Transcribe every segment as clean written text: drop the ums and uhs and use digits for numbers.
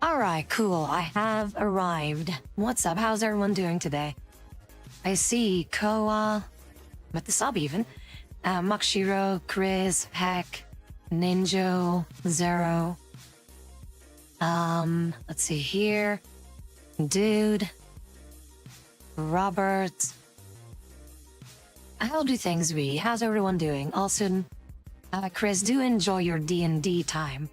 Alright, cool. I have arrived. What's up? How's everyone doing today? I see Koa, with the sub even, Makshiro, Chris, Heck, Ninjo, Zero. Let's see here. Dude. Robert. How do things be? How's everyone doing? Also, Chris, do enjoy your D&D time.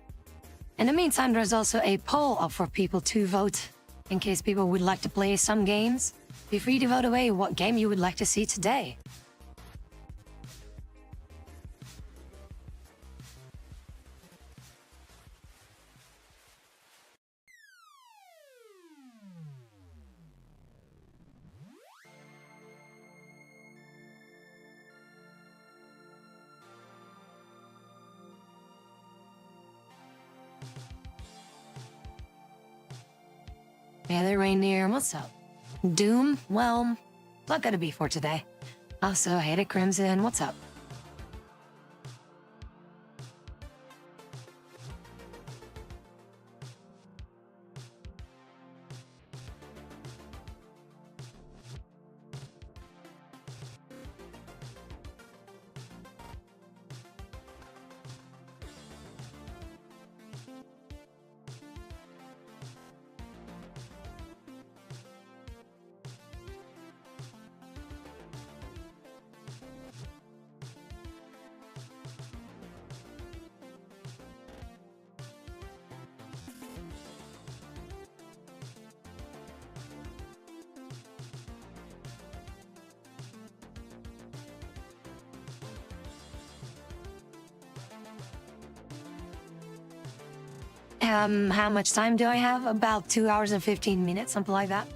In the meantime, there's also a poll up for people to vote. In case people would like to play some games, feel free to vote away what game you would like to see today. Yeah, the reindeer, what's up? Doom? Well, not gonna be for today. Also, Hated Crimson, what's up? How much time do I have? About 2 hours and 15 minutes, something like that.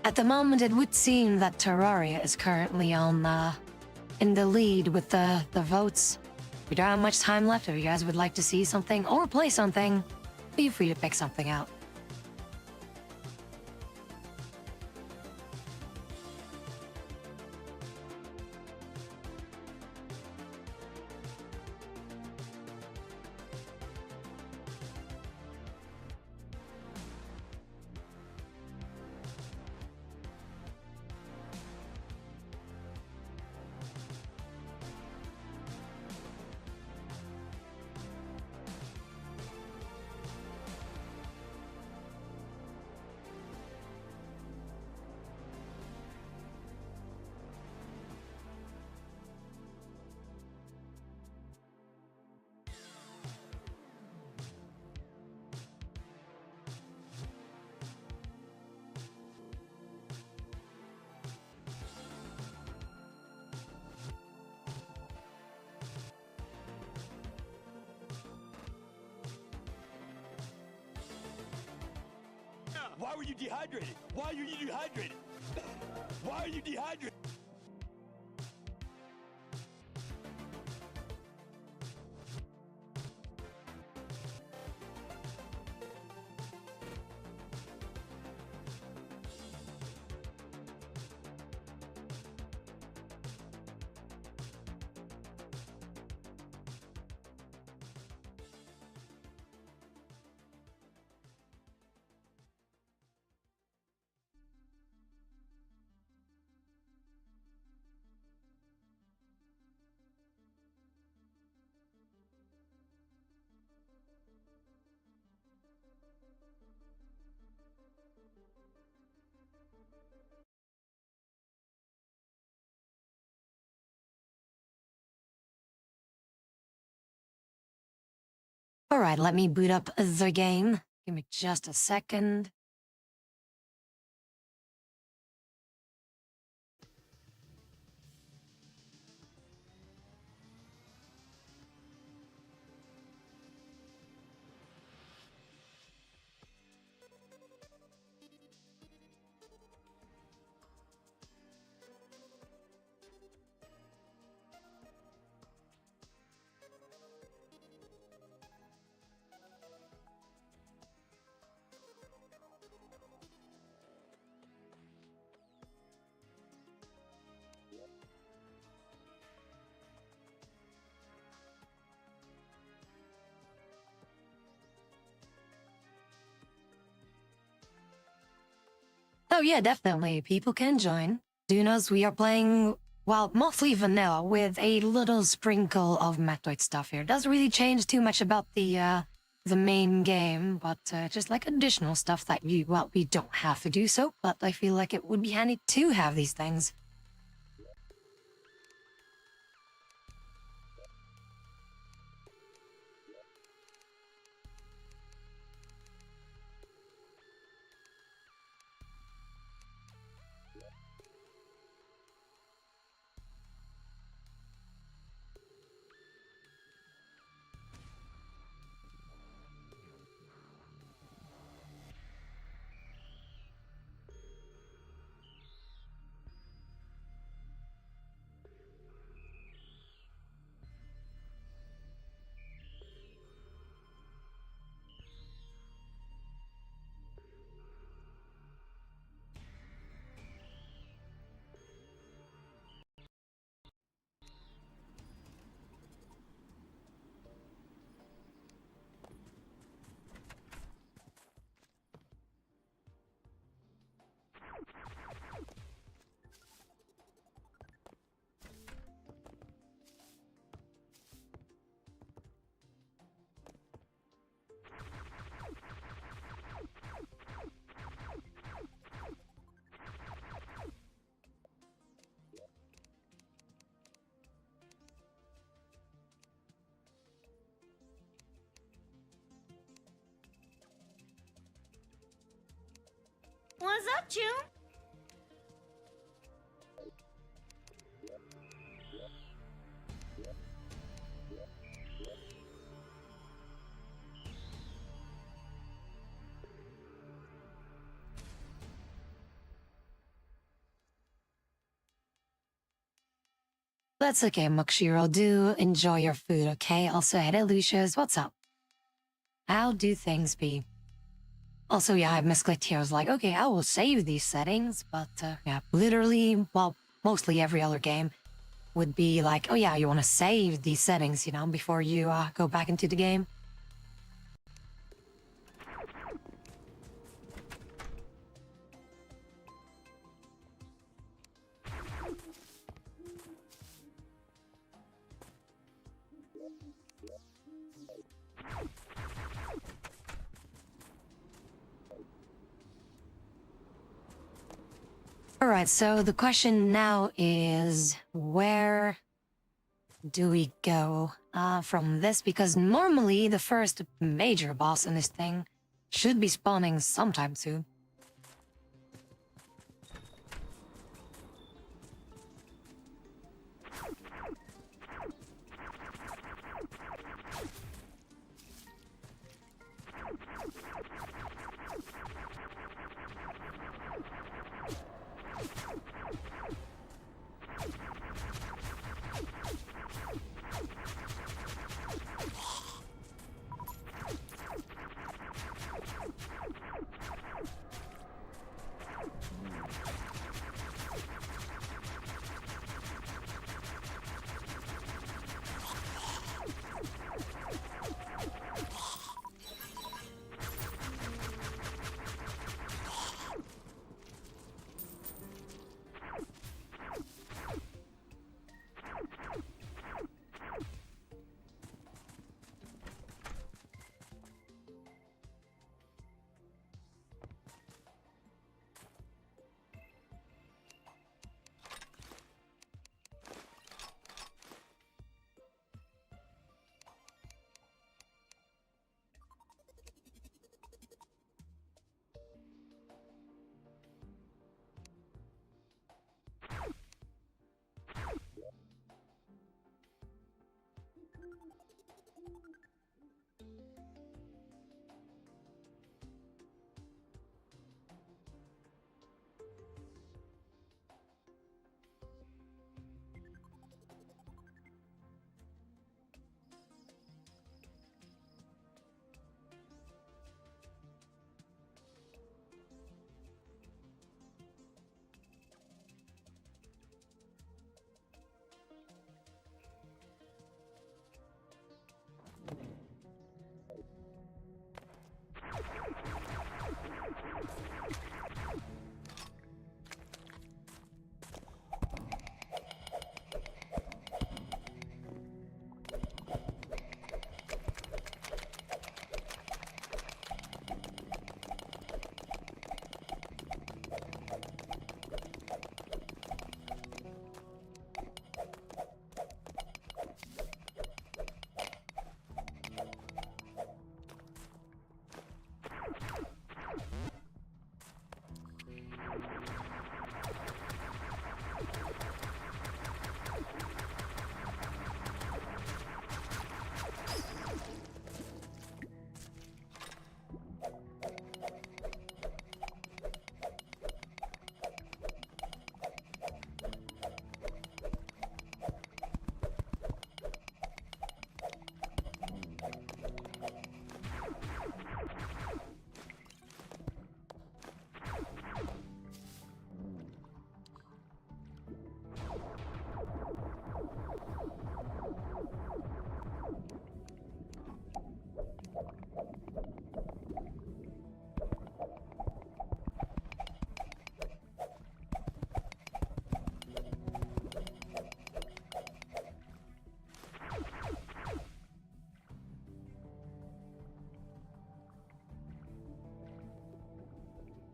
At the moment, it would seem that Terraria is currently on, in the lead with the votes. We don't have much time left. If you guys would like to see something or play something, feel free to pick something out. Why were you dehydrated? Why are you dehydrated? Why are you dehydrated? Alright, let me boot up the game. Give me just a second. Oh yeah, definitely. People can join. Do knows we are playing, well, mostly vanilla with a little sprinkle of Metroid stuff here. Doesn't really change too much about the main game, but just like additional stuff that we don't have to do so, but I feel like it would be handy to have these things. What's up, June? That's okay, Mukshiro. Do enjoy your food, okay? Also, hey, Lucius, what's up? How do things be? Also, yeah, I misclicked here. I was like, okay, I will save these settings, but yeah, literally, well, mostly every other game would be like, oh yeah, you want to save these settings, you know, before you go back into the game. Alright, so the question now is, where do we go from this? Because normally the first major boss in this thing should be spawning sometime soon.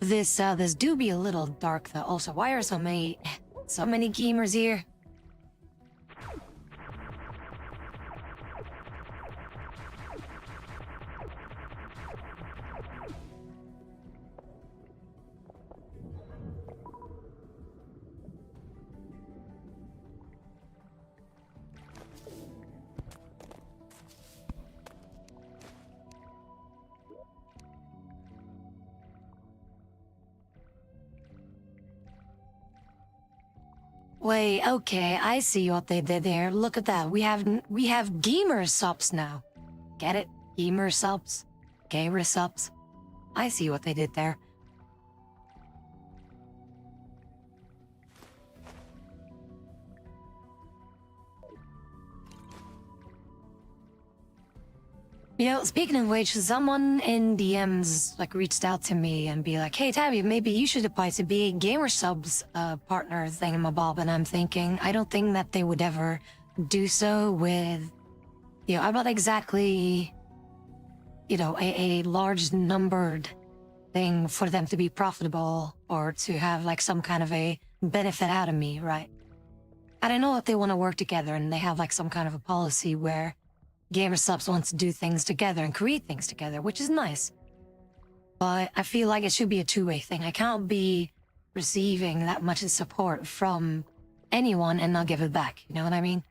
This do be a little dark though. Also, why are so many gamers here? Wait, okay, I see what they did there. Look at that. We have gamer subs now. Get it? Gamer subs. Gamer subs. I see what they did there. You know, speaking of which, someone in DMs like reached out to me and be like, "Hey Tabby, maybe you should apply to be a gamer subs partner thingamabob." And I'm thinking, I don't think that they would ever do so with, you know, I'm not exactly, you know, a large numbered thing for them to be profitable or to have like some kind of a benefit out of me, right? And I know that they want to work together and they have like some kind of a policy where gamer subs wants to do things together and create things together, which is nice. But I feel like it should be a two-way thing. I can't be receiving that much support from anyone and not give it back. You know what I mean?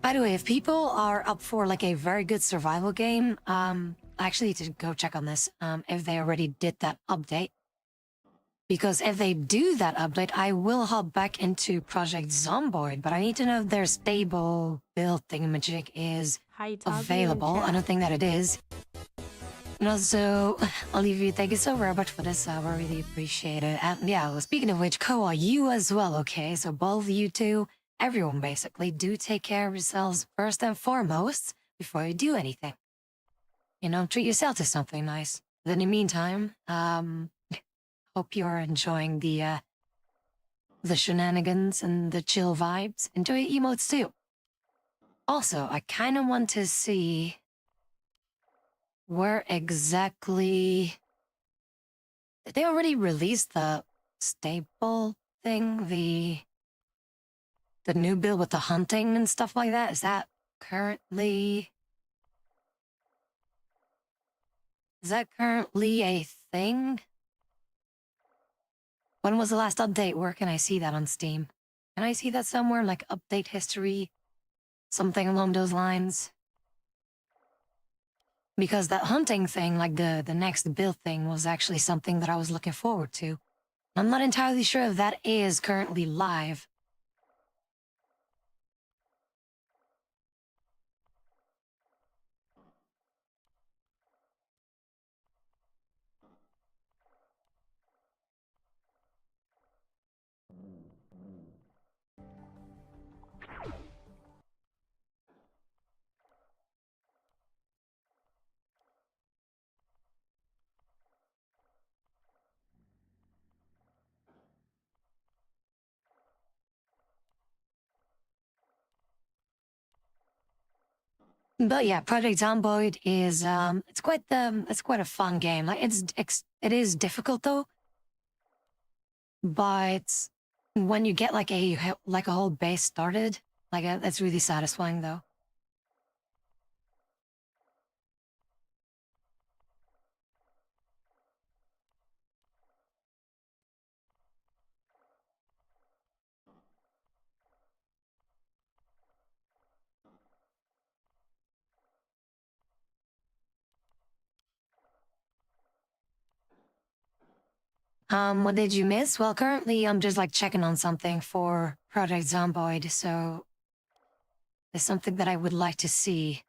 By the way, if people are up for like a very good survival game, I actually need to go check on this, if they already did that update. Because if they do that update, I will hop back into Project Zomboid, but I need to know if their stable build thingamajig is Hi, Tavi in available. I chat. don't think that it is. And also, Olivia, thank you so very much for this. I really appreciate it. And yeah, well, speaking of which, Koa, you as well, okay? So both you two, everyone basically, do take care of yourselves first and foremost before you do anything. You know, treat yourself to something nice. But in the meantime, hope you're enjoying the shenanigans and the chill vibes. Enjoy emotes too. Also, I kind of want to see where exactly... Did they already release the staple thing? The new build with the hunting and stuff like that? Is that currently... Is that currently a thing? When was the last update? Where can I see that on Steam? Can I see that somewhere, like update history? Something along those lines? Because that hunting thing, like the next build thing, was actually something that I was looking forward to. I'm not entirely sure if that is currently live. But yeah, Project Zomboid is it's quite a fun game. Like it is difficult though, but when you get like a whole base started, it's really satisfying though. What did you miss? Well, currently I'm just like checking on something for Project Zomboid, so there's something that I would like to see.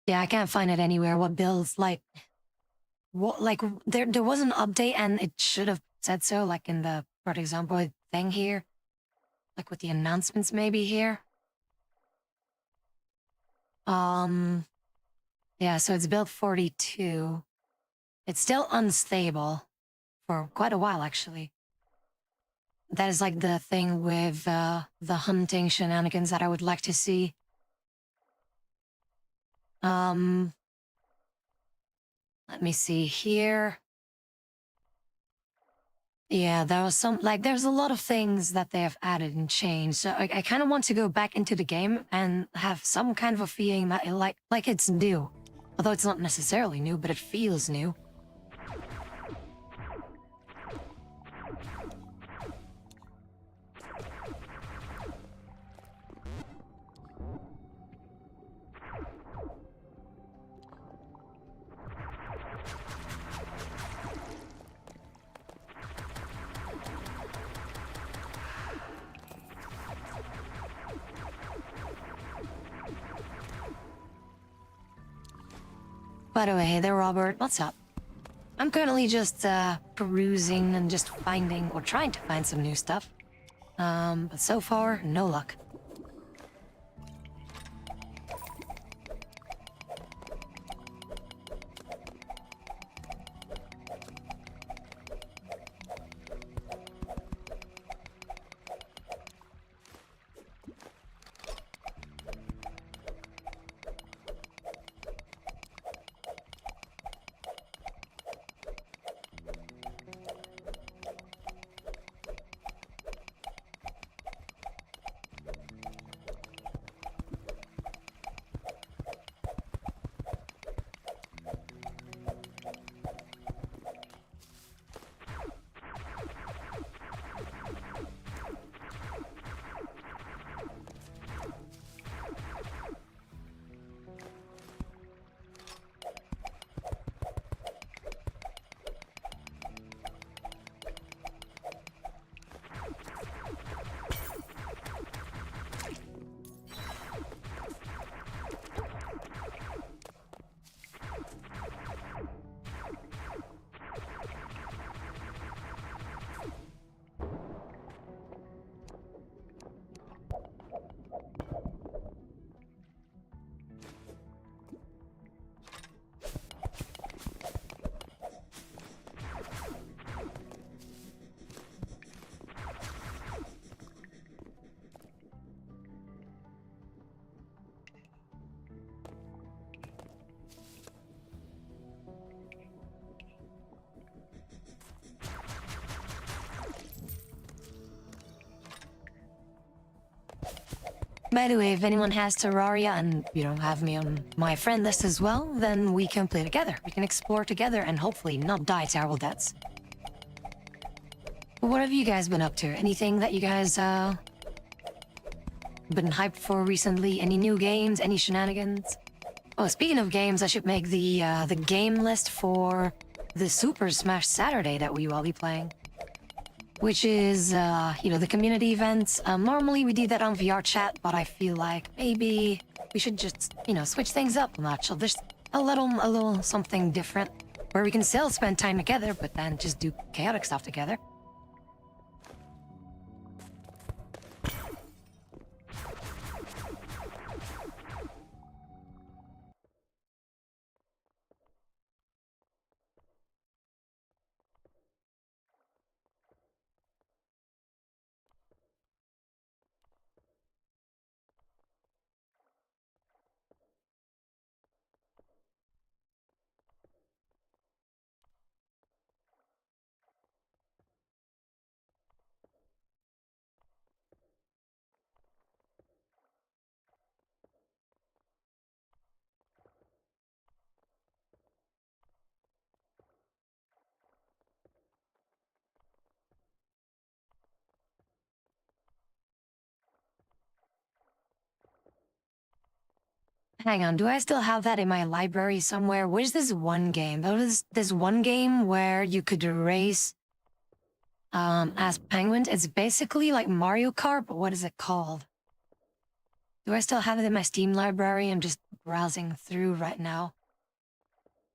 Yeah, I can't find it anywhere. What builds there was an update and it should have said so, like in the Project Zomboid thing here, like with the announcements maybe here. Yeah, so it's build 42. It's still unstable for quite a while, actually. That is like the thing with the hunting shenanigans that I would like to see. Let me see here. Yeah, there was there's a lot of things that they have added and changed. So I kind of want to go back into the game and have some kind of a feeling that like it's new. Although it's not necessarily new, but it feels new. By the way, hey there, Robert. What's up? I'm currently just perusing and just finding or trying to find some new stuff. But so far, no luck. By the way, if anyone has Terraria and you don't have me on my friend list as well, then we can play together. We can explore together and hopefully not die terrible deaths. What have you guys been up to? Anything that you guys been hyped for recently? Any new games? Any shenanigans? Oh, speaking of games, I should make the game list for the Super Smash Saturday that we will be playing, which is, the community events. Normally we do that on VR chat, but I feel like maybe we should just, switch things up a notch. So there's a little something different where we can still spend time together, but then just do chaotic stuff together. Hang on, do I still have that in my library somewhere? Where's this one game? There was this one game where you could race as penguins. It's basically like Mario Kart, but what is it called? Do I still have it in my Steam library? I'm just browsing through right now.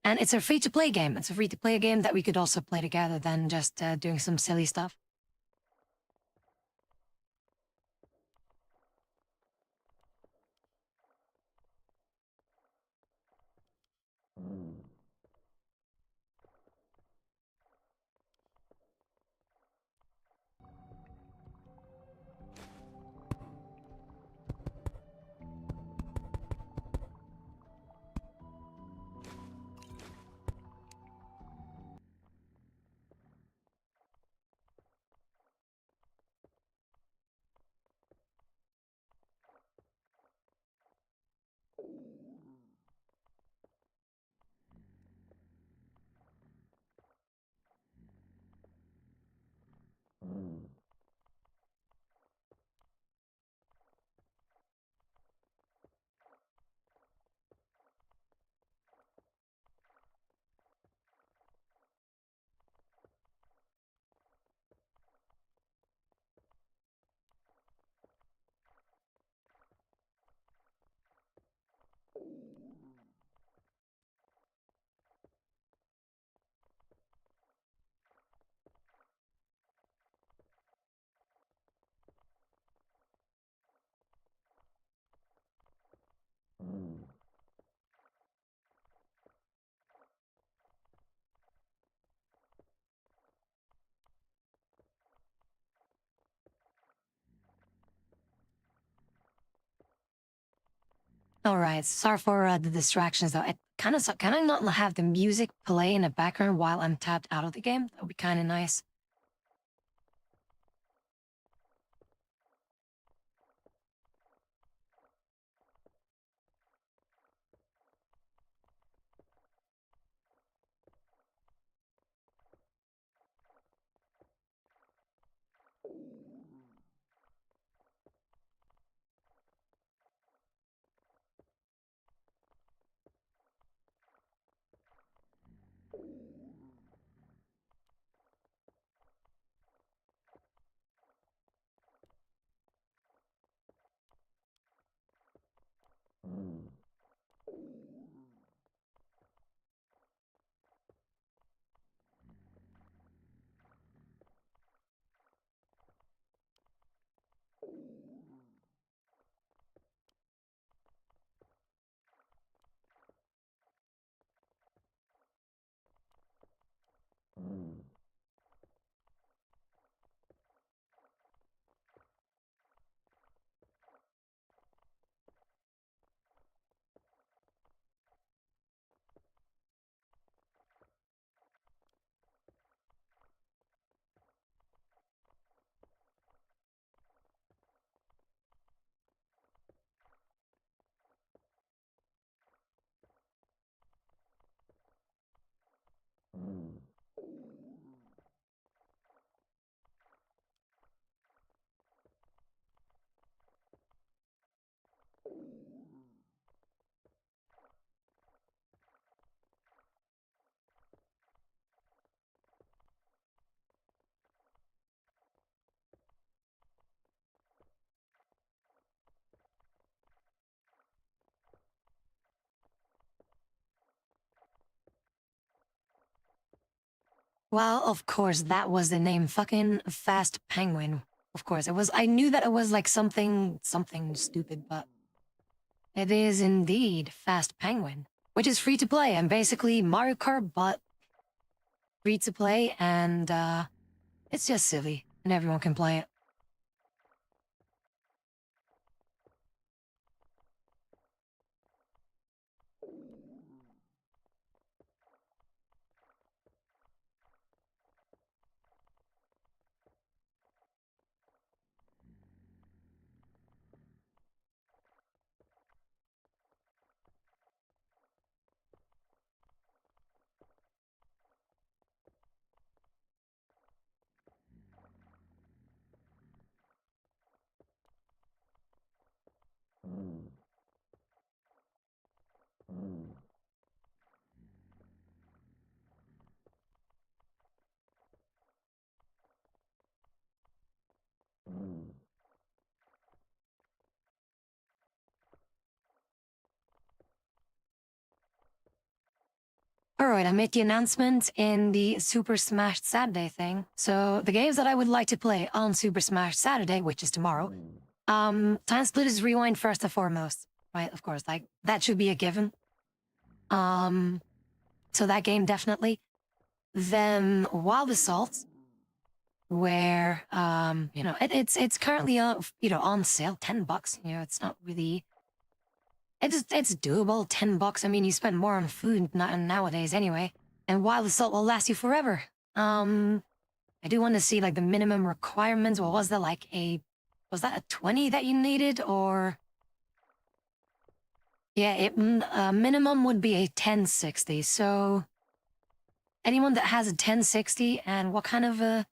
And it's a free-to-play game. It's a free-to-play game that we could also play together than just doing some silly stuff. All right, sorry for the distractions though. I kind of not have the music play in the background while I'm tapped out of the game. That would be kind of nice. Well, of course, that was the name. Fucking Fast Penguin. Of course, it was. I knew that it was like something stupid, but it is indeed Fast Penguin, which is free to play and basically Mario Kart, but free to play, and it's just silly, and everyone can play it. Alright, I made the announcement in the Super Smash Saturday thing. So the games that I would like to play on Super Smash Saturday, which is tomorrow, Time Splitters Rewind first and foremost, right? Of course, like that should be a given. So that game definitely. Then Wild Assault, where it's currently on sale, $10. It's not really. It's doable, $10. I mean, you spend more on food nowadays anyway, and Wild Assault will last you forever. I do want to see like the minimum requirements. What was that like was that a 20 that you needed, or? Yeah, minimum would be a 1060. So anyone that has a 1060 and what kind of a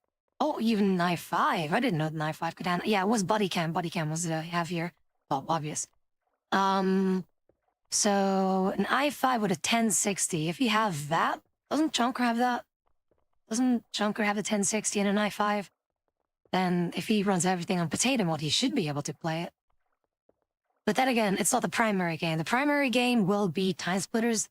even an i5. I didn't know the i5 could handle. Yeah, it was body cam. Body cam was heavier. Well, obvious. So an i5 with a 1060. If you have that, doesn't Chunker have that? Doesn't Chunker have a 1060 and an i5? Then if he runs everything on potato mode, he should be able to play it. But then again, it's not the primary game. The primary game will be Time Splitters.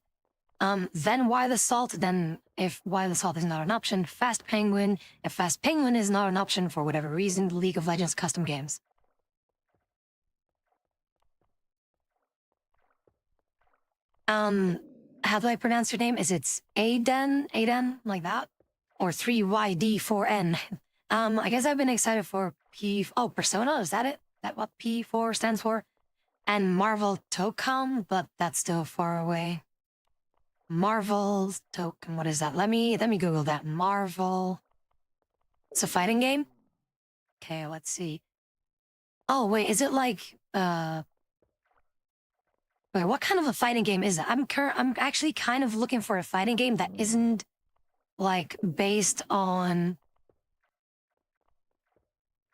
Then Wild Assault. Then if Wild Assault is not an option, Fast Penguin. If Fast Penguin is not an option for whatever reason, League of Legends custom games. How do I pronounce your name? Is it Aiden, like that? Or 3YD4N? I guess I've been excited for Persona, is that it? That what P4 stands for? And Marvel Tocom, but that's still far away. Marvel Token, what is that? Let me Google that. Marvel. It's a fighting game? Okay, let's see. Oh wait, is it like wait, what kind of a fighting game is it? I'm actually kind of looking for a fighting game that isn't like based on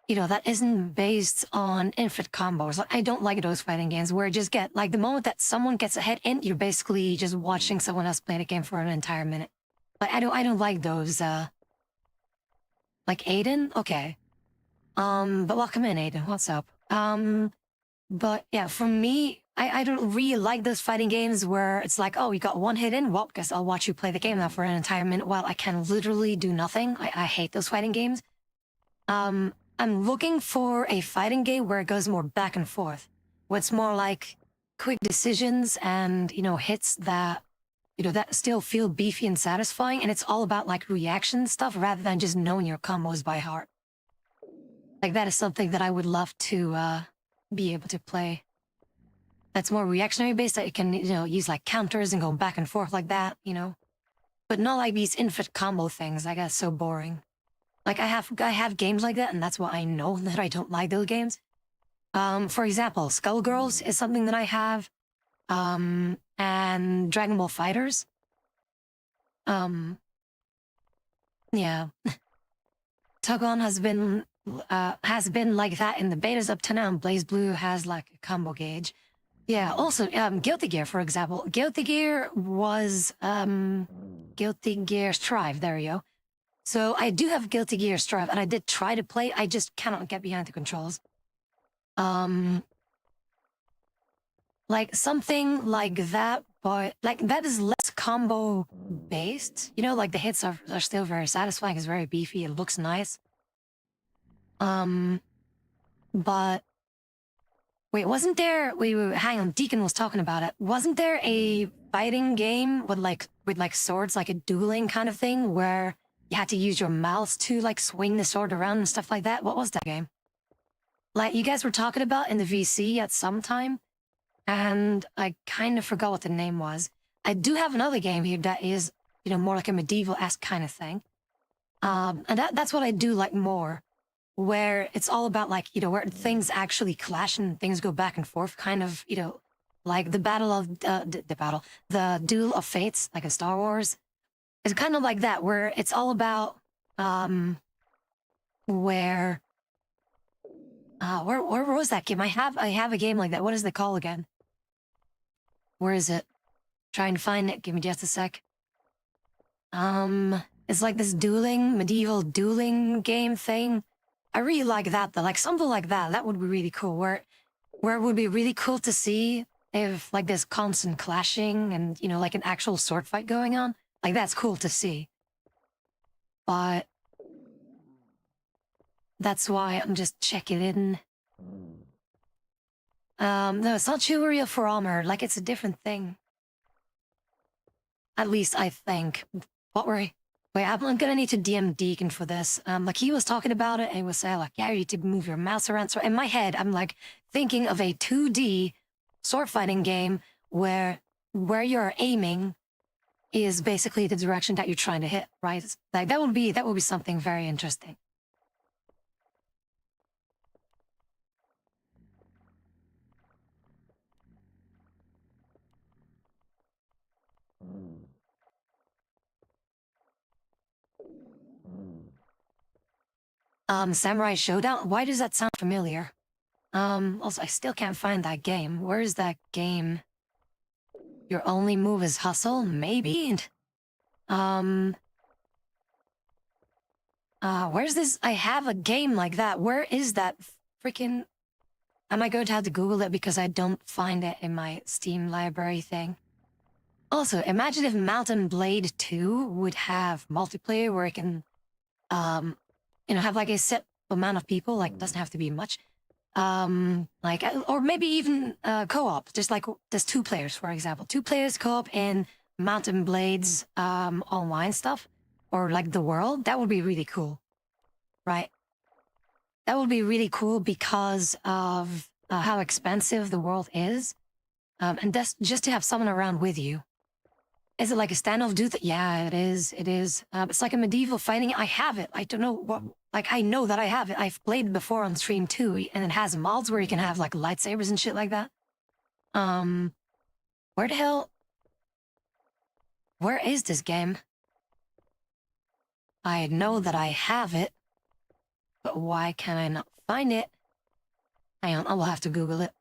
that isn't based on infinite combos. Like, I don't like those fighting games where you just get like the moment that someone gets ahead in, you're basically just watching someone else play the game for an entire minute. Like I don't like those like Aiden? Okay. But welcome in, Aiden. What's up? But yeah, for me, I don't really like those fighting games where it's like, oh, you got one hit in, well, guess I'll watch you play the game now for an entire minute while I can literally do nothing. I hate those fighting games. I'm looking for a fighting game where it goes more back and forth. Where it's more like quick decisions and, hits that, that still feel beefy and satisfying. And it's all about like reaction stuff rather than just knowing your combos by heart. Like that is something that I would love to be able to play. That's more reactionary based, that you can, use like counters and go back and forth like that, But not like these infinite combo things. I guess so boring. Like I have games like that, and that's why I know that I don't like those games. For example, Skullgirls is something that I have. And Dragon Ball Fighters. Yeah. Tugon has been like that in the betas up to now, and Blaze Blue has like a combo gauge. Yeah, also, Guilty Gear, for example. Guilty Gear was, Guilty Gear Strive, there you go. So I do have Guilty Gear Strive, and I did try to play, I just cannot get behind the controls. Like something like that, but like that is less combo based. You know, like the hits are still very satisfying. It's very beefy. It looks nice. But wait, wasn't there? Hang on. Deacon was talking about it. Wasn't there a fighting game with like swords, like a dueling kind of thing, where you had to use your mouse to like swing the sword around and stuff like that? What was that game? Like you guys were talking about in the VC at some time, and I kind of forgot what the name was. I do have another game here that is, you know, more like a medieval-esque kind of thing. And that's what I do like more, where it's all about like, you know, where things actually clash and things go back and forth, kind of, you know, like the battle of the Duel of Fates, like in Star Wars. It's kind of like that, where it's all about where was that game? I have a game like that. What is it called again? Where is it? Try and find it. Give me just a sec. It's like this medieval dueling game thing. I really like that though. Like something like that. That would be really cool. Where it would be really cool to see if like there's constant clashing and, you know, like an actual sword fight going on. Like that's cool to see. But that's why I'm just checking in. No, it's not Chivalry of For Honor. Like it's a different thing. At least I think. What were Wait, I'm gonna need to DM Deacon for this. Like he was talking about it and he was saying like, yeah, you need to move your mouse around. So in my head, I'm like thinking of a 2D sword fighting game where you're aiming is basically the direction that you're trying to hit, right? Like that would be something very interesting. Samurai Showdown? Why does that sound familiar? Also, I still can't find that game. Where is that game? Your only move is hustle? Maybe? Where's this? I have a game like that. Where is that freaking... Am I going to have to Google it because I don't find it in my Steam library thing? Also, imagine if Mountain Blade 2 would have multiplayer where it can, you know, have like a set amount of people, like doesn't have to be much. Like, or maybe even co-op, just like there's 2 players, for example. 2 players co-op in Mountain Blade's online stuff, or like the world. That would be really cool, right? That would be really cool because of how expensive the world is. And that's just to have someone around with you. Is it like a standoff dude? Yeah, it is. It is. It's like a medieval fighting. I have it. I don't know what... Like, I know that I have it. I've played it before on stream too, and it has mods where you can have like lightsabers and shit like that. Where the hell... Where is this game? I know that I have it, but why can I not find it? Hang on, I will have to Google it.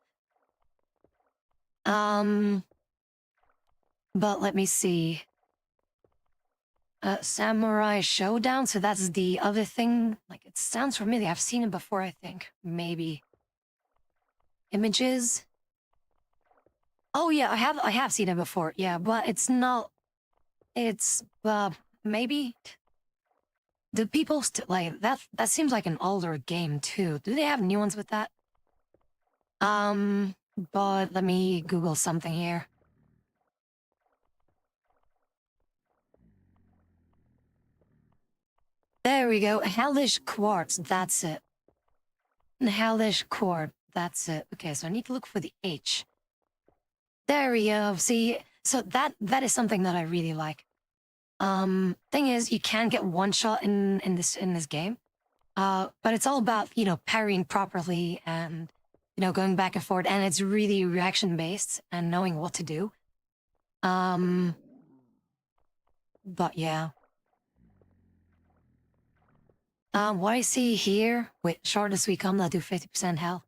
But let me see. Samurai Showdown, so that's the other thing. Like, it sounds familiar. I've seen it before, I think. Maybe. Images? Oh yeah, I have seen it before. Yeah, but it's not... It's, maybe... Do people still... Like, that seems like an older game, too. Do they have new ones with that? But let me Google something here. There we go. Hellish Quartz. That's it. Hellish Quartz. That's it. Okay, so I need to look for the H. There we go. See, so that is something that I really like. Thing is, you can get one shot in this game. But it's all about, you know, parrying properly and, you know, going back and forth, and it's really reaction based and knowing what to do. But yeah. What I see here, wait, shortest we come, they'll do 50% health.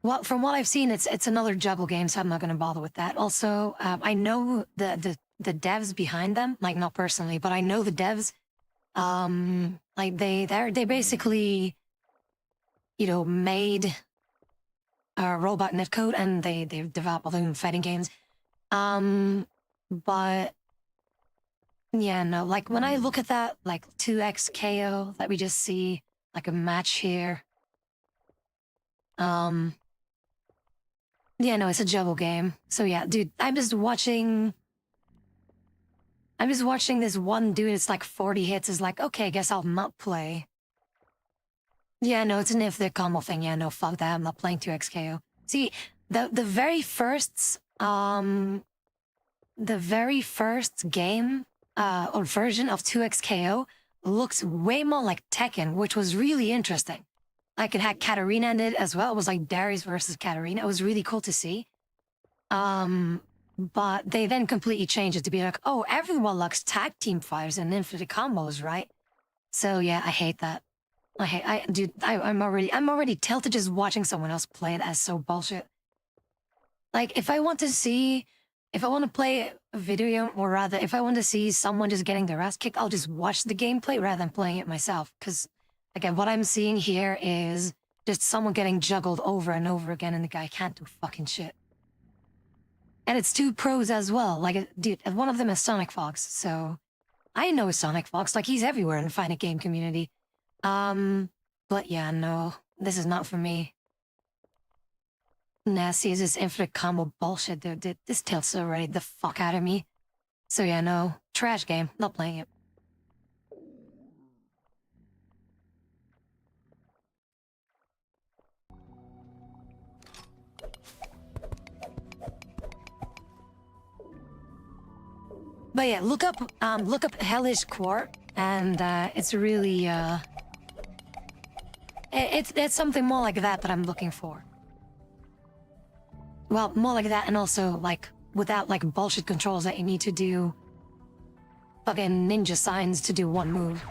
Well, from what I've seen, it's another juggle game, so I'm not gonna bother with that. Also, I know the devs behind them, like not personally, but I know the devs. Like they basically, you know, made robot netcode, and they've developed other fighting games. But yeah, no, like when I look at that, like 2x KO that we just see, like a match here. Yeah, no, it's a juggle game. So yeah, dude, I'm just watching this one dude, it's like 40 hits, is like, okay, guess I'll not play. Yeah, no, it's an if the combo thing. Yeah, no, fuck that. I'm not playing 2x KO. See, the very first game or version of 2x KO looks way more like Tekken, which was really interesting. Like it had Katarina in it as well. It was like Darius versus Katarina. It was really cool to see. But they then completely changed it to be like, oh, everyone likes tag team fighters and infinite combos, right? So yeah, I hate that. I'm already tilted just watching someone else play it as so bullshit. Like if I want to play a video game, or rather, if I want to see someone just getting their ass kicked, I'll just watch the gameplay rather than playing it myself. Because, again, what I'm seeing here is just someone getting juggled over and over again, and the guy can't do fucking shit. And it's two pros as well. Like, dude, one of them is Sonic Fox, so I know Sonic Fox. Like, he's everywhere in the fighting game community. But yeah, no, this is not for me. Nasty is this infinite combo bullshit, dude. This tilts already the fuck out of me. So yeah, no, trash game. Not playing it. But yeah, look up Hellish Court, and it's really it's something more like that I'm looking for. Well, more like that, and also like without like bullshit controls that you need to do fucking ninja signs to do one move.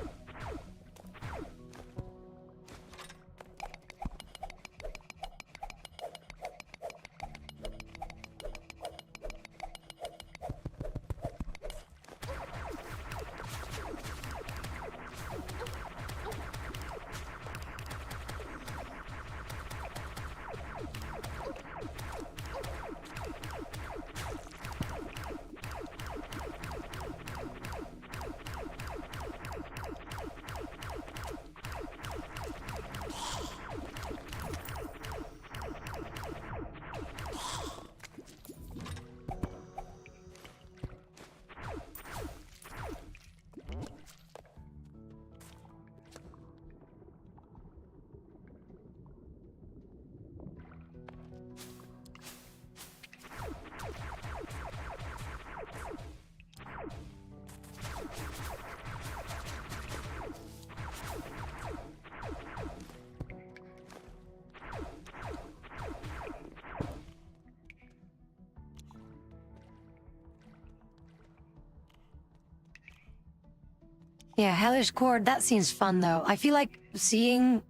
Yeah, Hellish Court, that seems fun though. I feel like seeing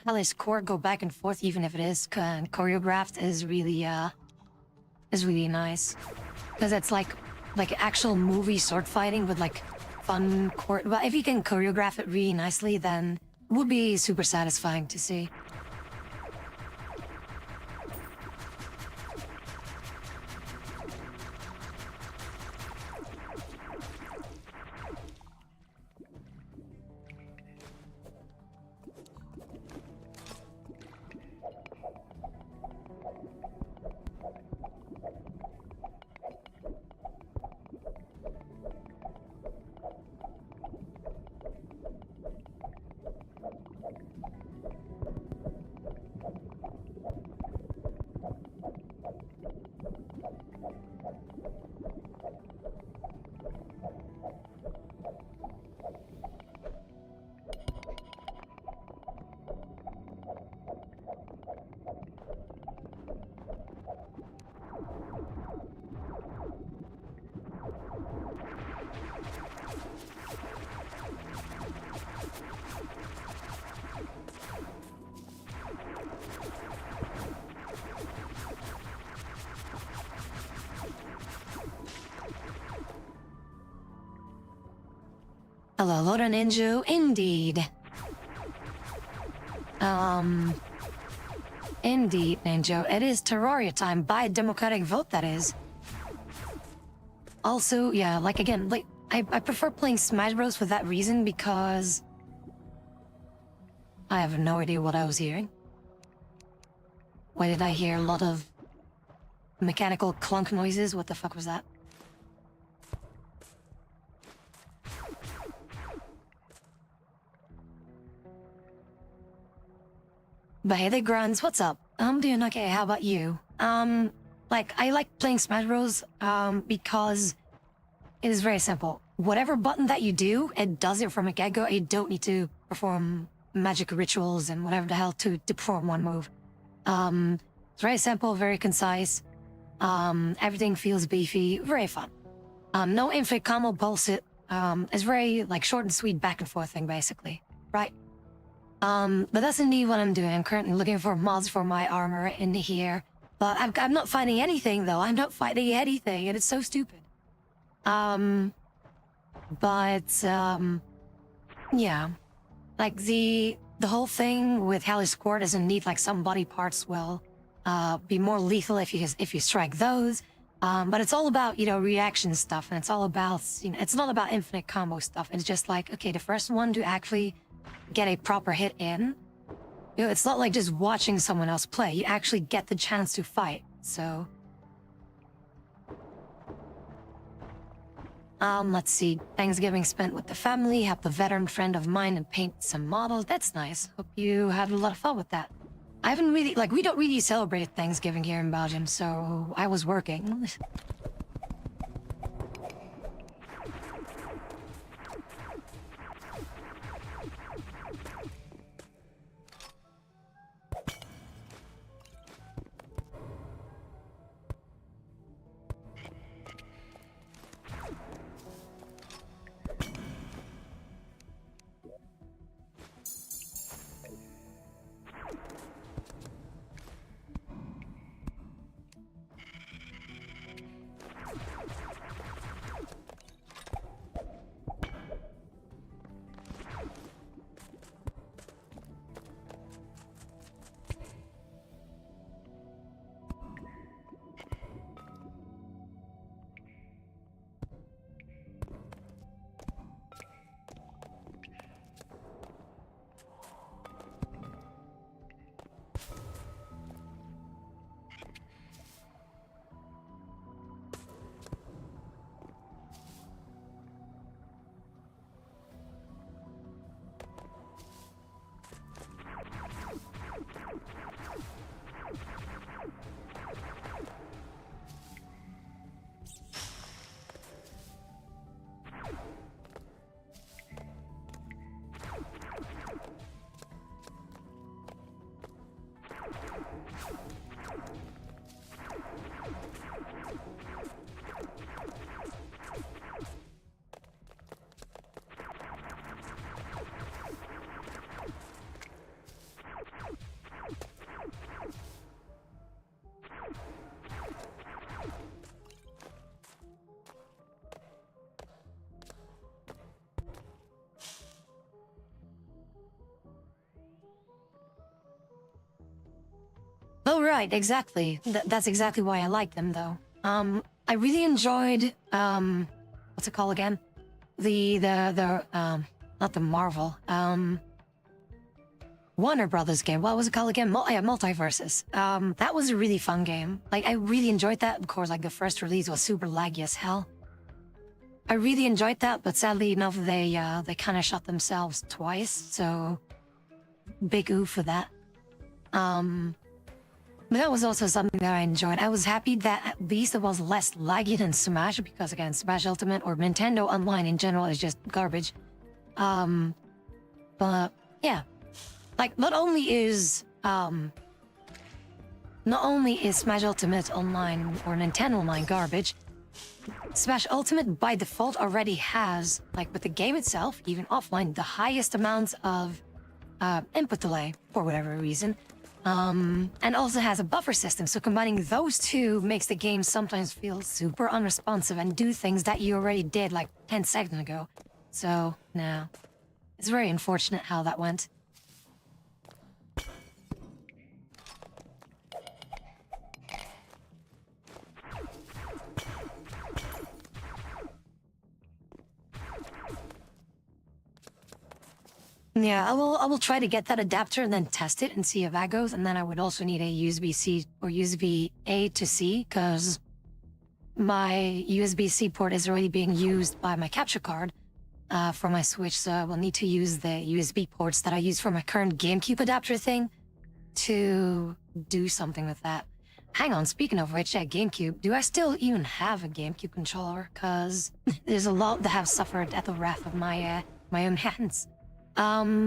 Hellish Court go back and forth, even if it is choreographed, is really nice. Because it's like actual movie sword fighting with like fun court. Well, if you can choreograph it really nicely, then it would be super satisfying to see. Hello, Lord Ninja, indeed. Indeed, Ninja. It is Terraria time by democratic vote, that is. Also, yeah, like again, like I prefer playing Smash Bros for that reason because I have no idea what I was hearing. Why did I hear a lot of mechanical clunk noises? What the fuck was that? But hey there, Grunts, what's up? I'm doing okay, how about you? Like, I like playing Smash Bros, because it is very simple. Whatever button that you do, it does it from a get-go. You don't need to perform magic rituals and whatever the hell to perform one move. It's very simple, very concise. Everything feels beefy, very fun. No infinite combo bullshit. It's very, like, short and sweet back and forth thing, basically. Right? But that's indeed what I'm doing. I'm currently looking for mods for my armor in here. But I'm not finding anything, though. I'm not finding anything, and it's so stupid. Yeah. Like, the whole thing with Halley's Court doesn't need, like, some body parts will, be more lethal if you strike those. But it's all about, you know, reaction stuff, and it's all about, you know, it's not about infinite combo stuff. It's just like, okay, the first one to actually get a proper hit in, you know, it's not like just watching someone else play. You actually get the chance to fight, so... let's see. Thanksgiving spent with the family, helped a veteran friend of mine and paint some models. That's nice. Hope you had a lot of fun with that. I haven't really, like, we don't really celebrate Thanksgiving here in Belgium, so I was working. Oh, right, exactly. That's exactly why I like them, though. I really enjoyed, what's it called again? Not the Marvel, Warner Brothers game. What was it called again? Yeah, Multiverses. That was a really fun game. Like, I really enjoyed that. Of course, like, the first release was super laggy as hell. I really enjoyed that, but sadly enough, they kind of shot themselves twice, so big oof for that. But that was also something that I enjoyed. I was happy that at least it was less laggy than Smash, because again, Smash Ultimate or Nintendo Online in general is just garbage. But yeah, like not only is Smash Ultimate Online or Nintendo Online garbage, Smash Ultimate by default already has, like with the game itself, even offline, the highest amount of input delay for whatever reason. And also has a buffer system, so combining those two makes the game sometimes feel super unresponsive and do things that you already did like 10 seconds ago. So, no. It's very unfortunate how that went. Yeah, I will try to get that adapter and then test it and see if that goes. And then I would also need a USB-C or USB-A to C, because my USB-C port is already being used by my capture card for my Switch, so I will need to use the USB ports that I use for my current GameCube adapter thing to do something with that. Hang on, speaking of which, GameCube, do I still even have a GameCube controller? Because there's a lot that have suffered at the wrath of my my own hands. Yeah.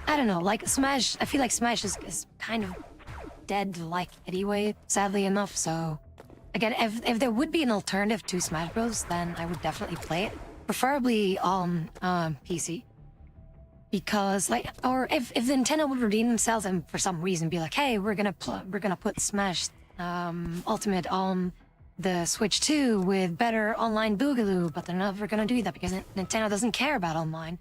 I don't know, like Smash, I feel like Smash is kind of dead like anyway, sadly enough, so... Again, if there would be an alternative to Smash Bros, then I would definitely play it. Preferably on PC. Because, like, or if Nintendo would redeem themselves and for some reason be like, hey, we're gonna put Smash Ultimate on the Switch 2 with better online boogaloo, but they're never gonna do that because Nintendo doesn't care about online.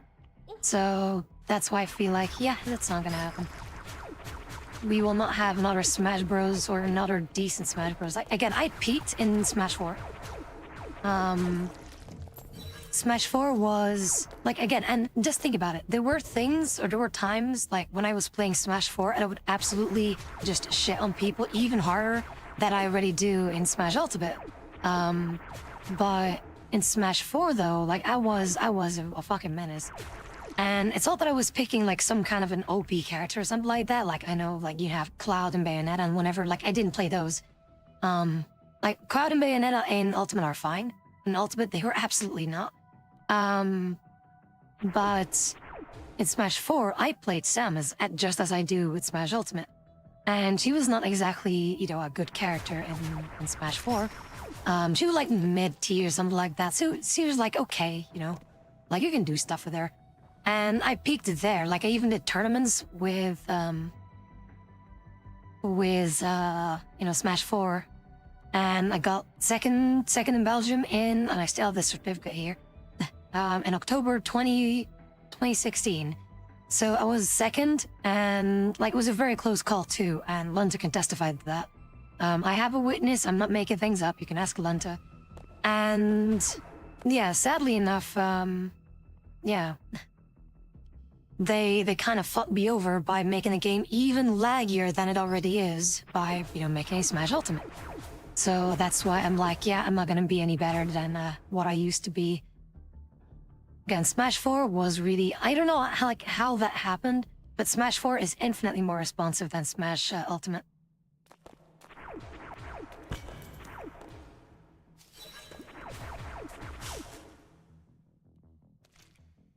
So that's why I feel like, yeah, that's not gonna happen. We will not have another Smash Bros or another decent Smash Bros. Like, again, I peaked in Smash 4. Smash 4 was, like, again, and just think about it. There were things, or there were times, like, when I was playing Smash 4, and I would absolutely just shit on people even harder than I already do in Smash Ultimate. But in Smash 4, though, like, I was a fucking menace. And it's not that I was picking, like, some kind of an OP character or something like that. Like, I know, like, you have Cloud and Bayonetta and whatever. Like, I didn't play those. Like, Cloud and Bayonetta in Ultimate are fine. In Ultimate, they were absolutely not. But in Smash 4, I played Samus just as I do with Smash Ultimate. And she was not exactly, you know, a good character in Smash 4. She was like mid-tier or something like that. So she was like, okay, you know, like you can do stuff with her. And I peaked there. Like I even did tournaments with you know, Smash 4. And I got second in Belgium and I still have this certificate here. In October 2016. So I was second, and like it was a very close call too, and Lunta can testify to that. I have a witness, I'm not making things up, you can ask Lunta. And yeah, sadly enough, yeah. They kind of fucked me over by making the game even laggier than it already is by, you know, making a Smash Ultimate. So that's why I'm like, yeah, I'm not gonna be any better than what I used to be. Again, Smash 4 was really... I don't know how that happened, but Smash 4 is infinitely more responsive than Smash Ultimate.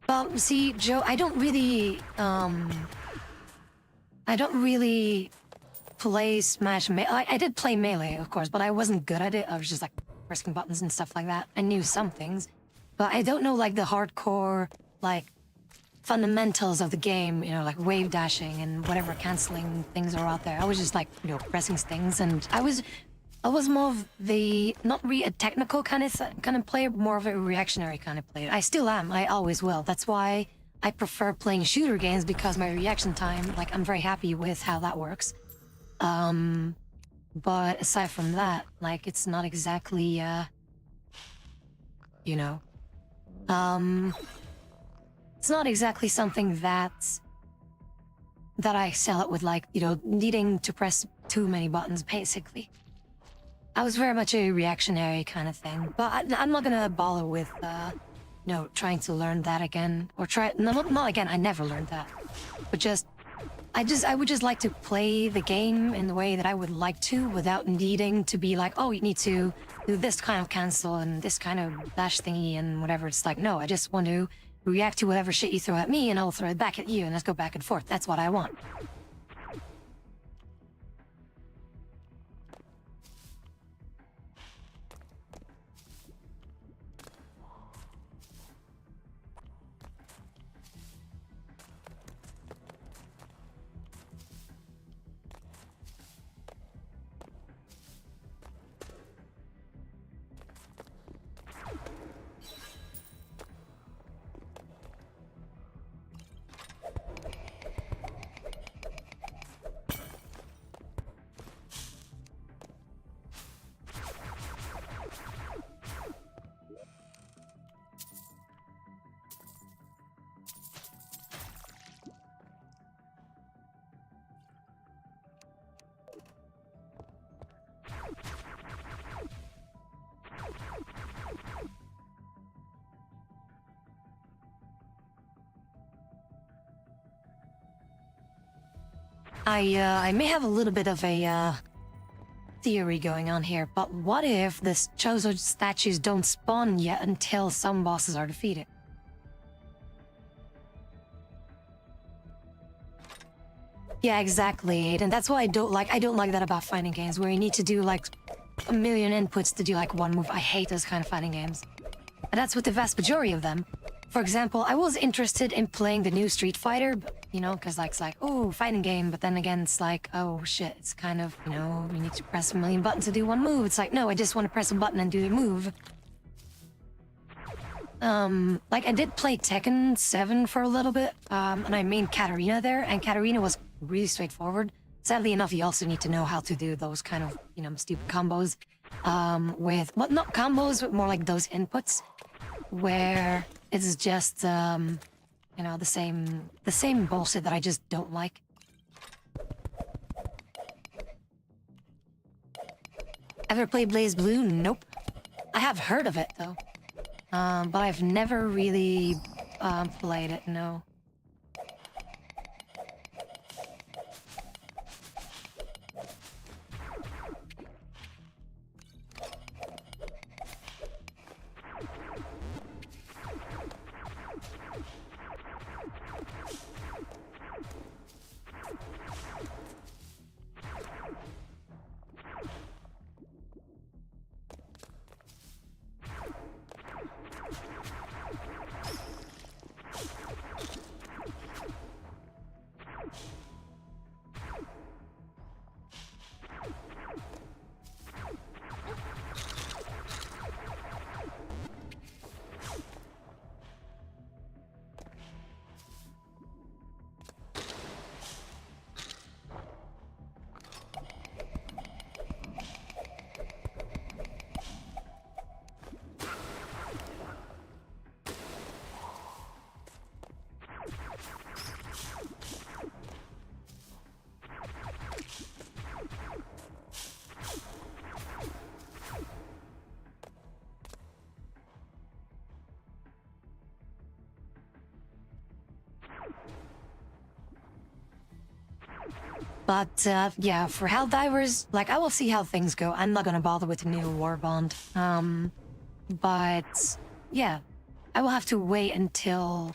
Well, see, Joe, I don't really play Smash Melee. I did play Melee, of course, but I wasn't good at it. I was just, like, pressing buttons and stuff like that. I knew some things. But I don't know, like, the hardcore, like, fundamentals of the game, you know, like wave dashing and whatever canceling things are out there. I was just, like, you know, pressing things, and I was more of the, not really a technical kind of player, but more of a reactionary kind of player. I still am, I always will. That's why I prefer playing shooter games, because my reaction time, like, I'm very happy with how that works. But aside from that, like, it's not exactly, you know... it's not exactly something that I excel at with, like, you know, needing to press too many buttons, basically. I was very much a reactionary kind of thing, but I'm not gonna bother with, you know, trying to learn that again, or not again, I never learned that, but I would just like to play the game in the way that I would like to, without needing to be like, oh, you need to do this kind of cancel and this kind of dash thingy and whatever. It's like, no, I just want to react to whatever shit you throw at me and I'll throw it back at you and let's go back and forth. That's what I want. I may have a little bit of a theory going on here, but what if the Chozo statues don't spawn yet until some bosses are defeated? Yeah, exactly, and that's why I don't like that about fighting games, where you need to do like a million inputs to do like one move. I hate those kind of fighting games. And that's with the vast majority of them. For example, I was interested in playing the new Street Fighter, you know, because like, it's like, oh, fighting game, but then again, it's like, oh shit, it's kind of, you know, you need to press a million buttons to do one move. It's like, no, I just want to press a button and do the move. Like, I did play Tekken 7 for a little bit, and I mained Katarina there, and Katarina was really straightforward. Sadly enough, you also need to know how to do those kind of, you know, stupid combos, with, well, not combos, but more like those inputs, where it's just, you know, the same bullshit that I just don't like. Ever played Blaze Blue? Nope. I have heard of it, though. But I've never really, played it, no. But, yeah, for Helldivers, like, I will see how things go. I'm not gonna bother with the new Warbond. But, yeah, I will have to wait until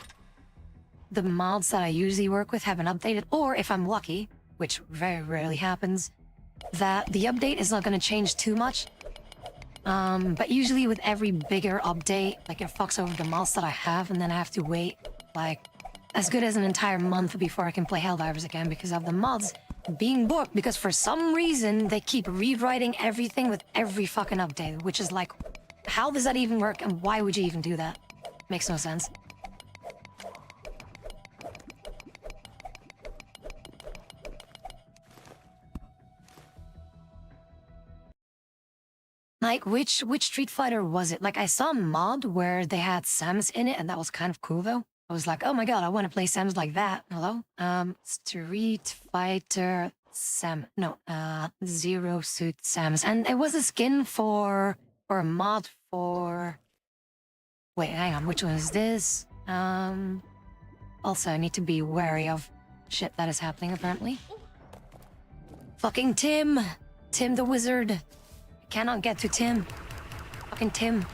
the mods that I usually work with have been updated, or if I'm lucky, which very rarely happens, that the update is not gonna change too much. But usually with every bigger update, like, it fucks over the mods that I have, and then I have to wait, like, as good as an entire month before I can play Helldivers again because of the mods being borked, because for some reason they keep rewriting everything with every fucking update, which is like, how does that even work and why would you even do that? Makes no sense. Like, which Street Fighter was it? Like, I saw a mod where they had Samus in it, and that was kind of cool, though. I was like, oh my god, I want to play Samus like that. Hello? Street Fighter Sam... No, Zero Suit Samus. And it was a skin for... or a mod for... Wait, hang on, which one is this? Also, I need to be wary of shit that is happening, apparently. Fucking Tim! Tim the Wizard! I cannot get to Tim. Fucking Tim.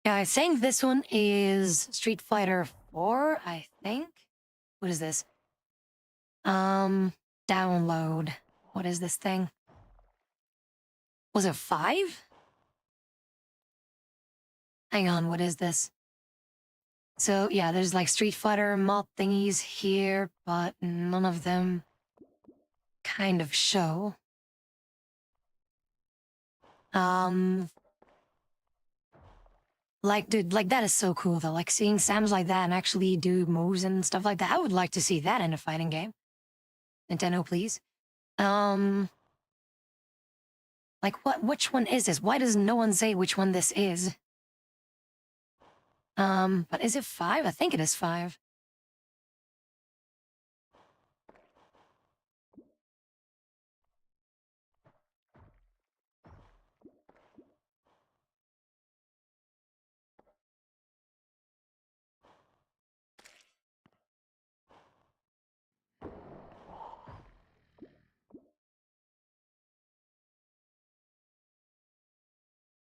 Yeah, I think this one is Street Fighter 4, I think. What is this? Download. What is this thing? Was it 5? Hang on, what is this? So, yeah, there's like Street Fighter mod thingies here, but none of them kind of show. Like, dude, like, that is so cool, though. Like, seeing Samus like that and actually do moves and stuff like that. I would like to see that in a fighting game. Nintendo, please. Like, Like, which one is this? Why does no one say which one this is? But is it 5? I think it is 5.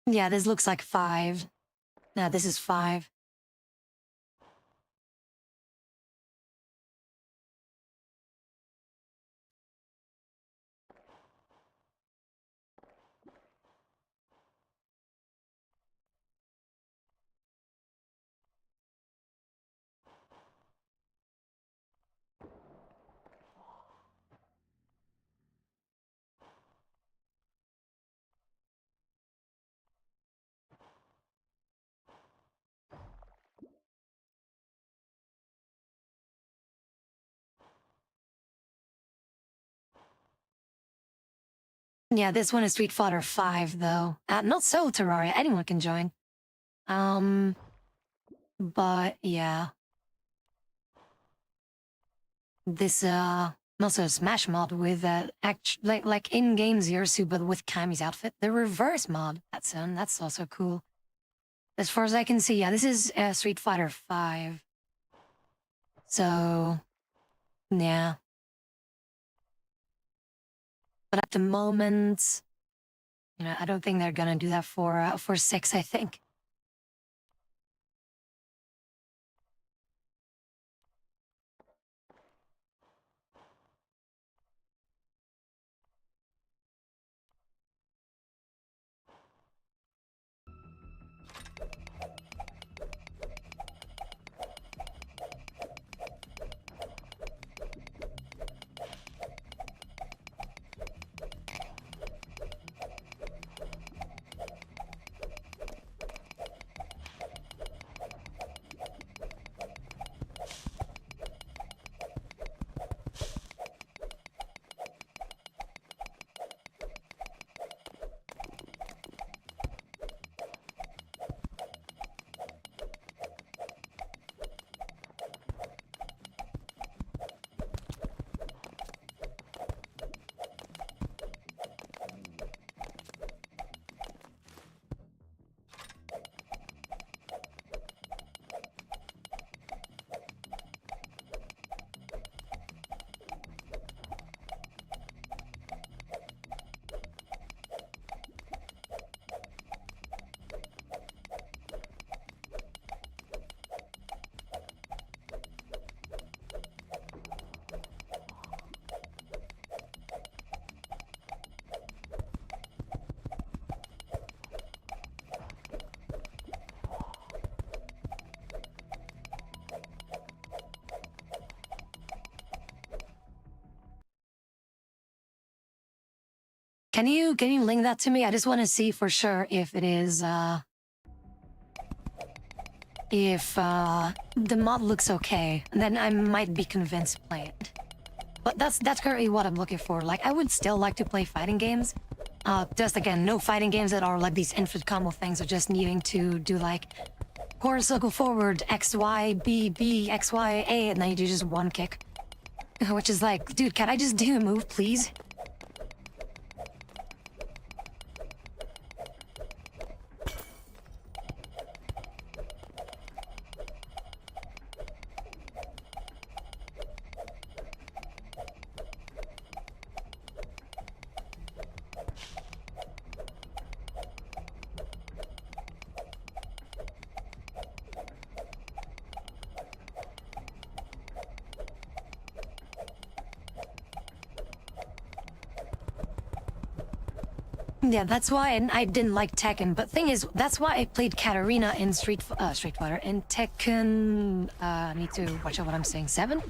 Yeah, this looks like 5. No, this is 5. Yeah, this one is Street Fighter 5, though. Not Soul Terraria. Anyone can join. But yeah. This, also a Smash mod with, like in-game Zero but with Kami's outfit. The reverse mod. That's also cool. As far as I can see, yeah, this is Street Fighter 5. So, yeah. But at the moment, you know, I don't think they're gonna do that for 6, I think. Can you link that to me? I just want to see for sure if it is if the mod looks okay. Then I might be convinced to play it. But that's currently what I'm looking for. Like, I would still like to play fighting games. Just again, no fighting games that are like these infinite combo things or just needing to do like core circle forward, X, Y, B, B, X, Y, A, and then you do just one kick. Which is like, dude, can I just do a move, please? Yeah, that's why I didn't like Tekken. But thing is, that's why I played Katarina in Street Fighter. In Tekken, I need to watch out what I'm saying, 7?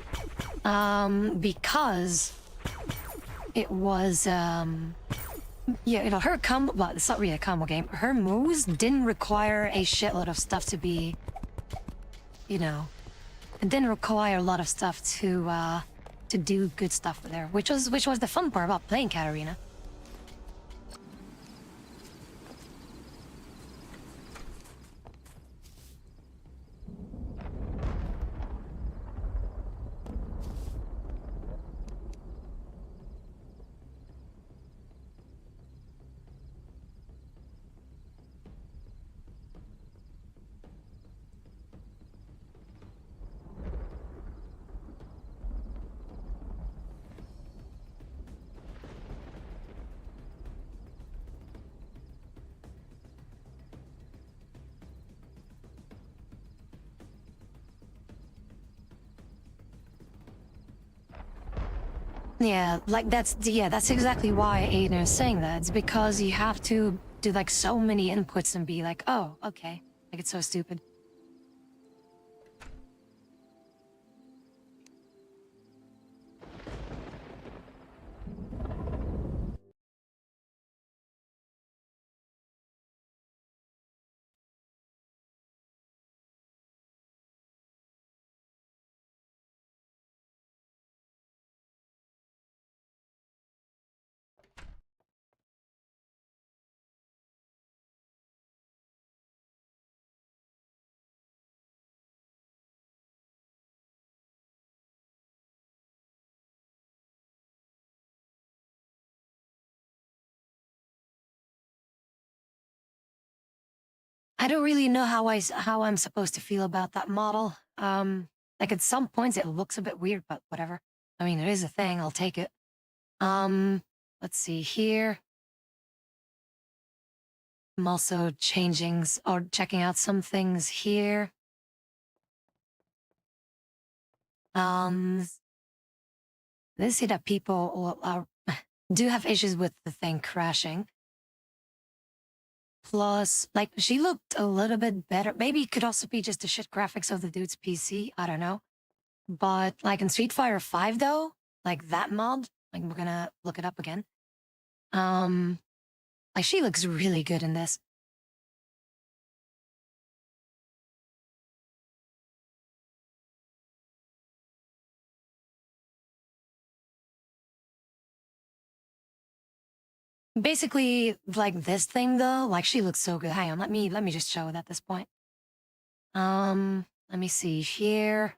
Because it was, yeah, you know, her combo, well, it's not really a combo game. Her moves didn't require a shitload of stuff to be, you know, it didn't require a lot of stuff to do good stuff with her, which was the fun part about playing Katarina. Yeah, like that's exactly why Aiden is saying that. It's because you have to do like so many inputs and be like, oh, okay. Like it's so stupid. I don't really know how I'm supposed to feel about that model. Like at some points it looks a bit weird, but whatever. I mean, it is a thing. I'll take it. Um, let's see here. I'm also or checking out some things here. Um, they see that people do have issues with the thing crashing. Plus, like, she looked a little bit better. Maybe it could also be just the shit graphics of the dude's PC. I don't know. But, like, in Street Fighter 5, though, like, that mod, like, we're gonna look it up again. Um, like, she looks really good in this. Basically, like, this thing, though, like, she looks so good. Hang on, let me just show it at this point. Let me see here.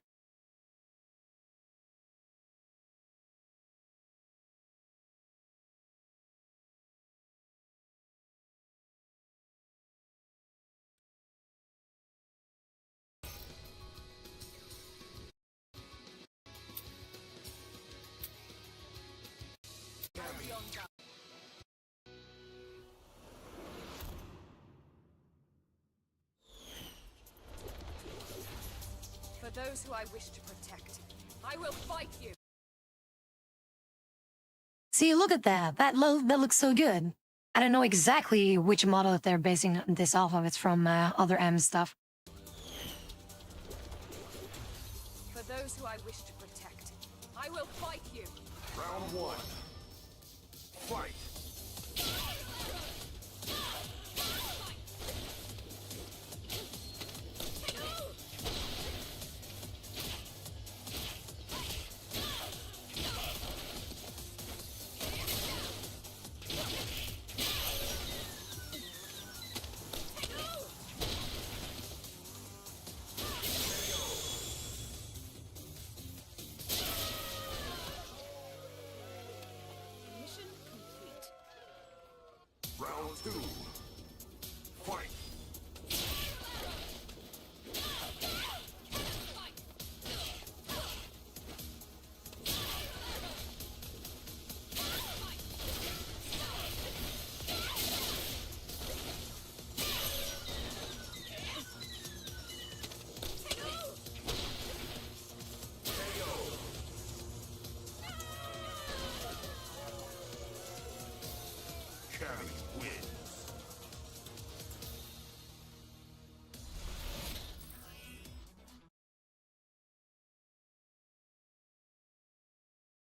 For those who I wish to protect, I will fight you. See, look at that. That looks so good. I don't know exactly which model that they're basing this off of. It's from other M stuff. For those who I wish to protect, I will fight you. Round one. Fight. Mission complete. Round two. Fight. Cammy wins.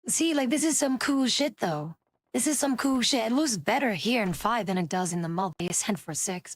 See, like, this is some cool shit, though. This is some cool shit. It looks better here in 5 than it does in the multi-ascent for 6.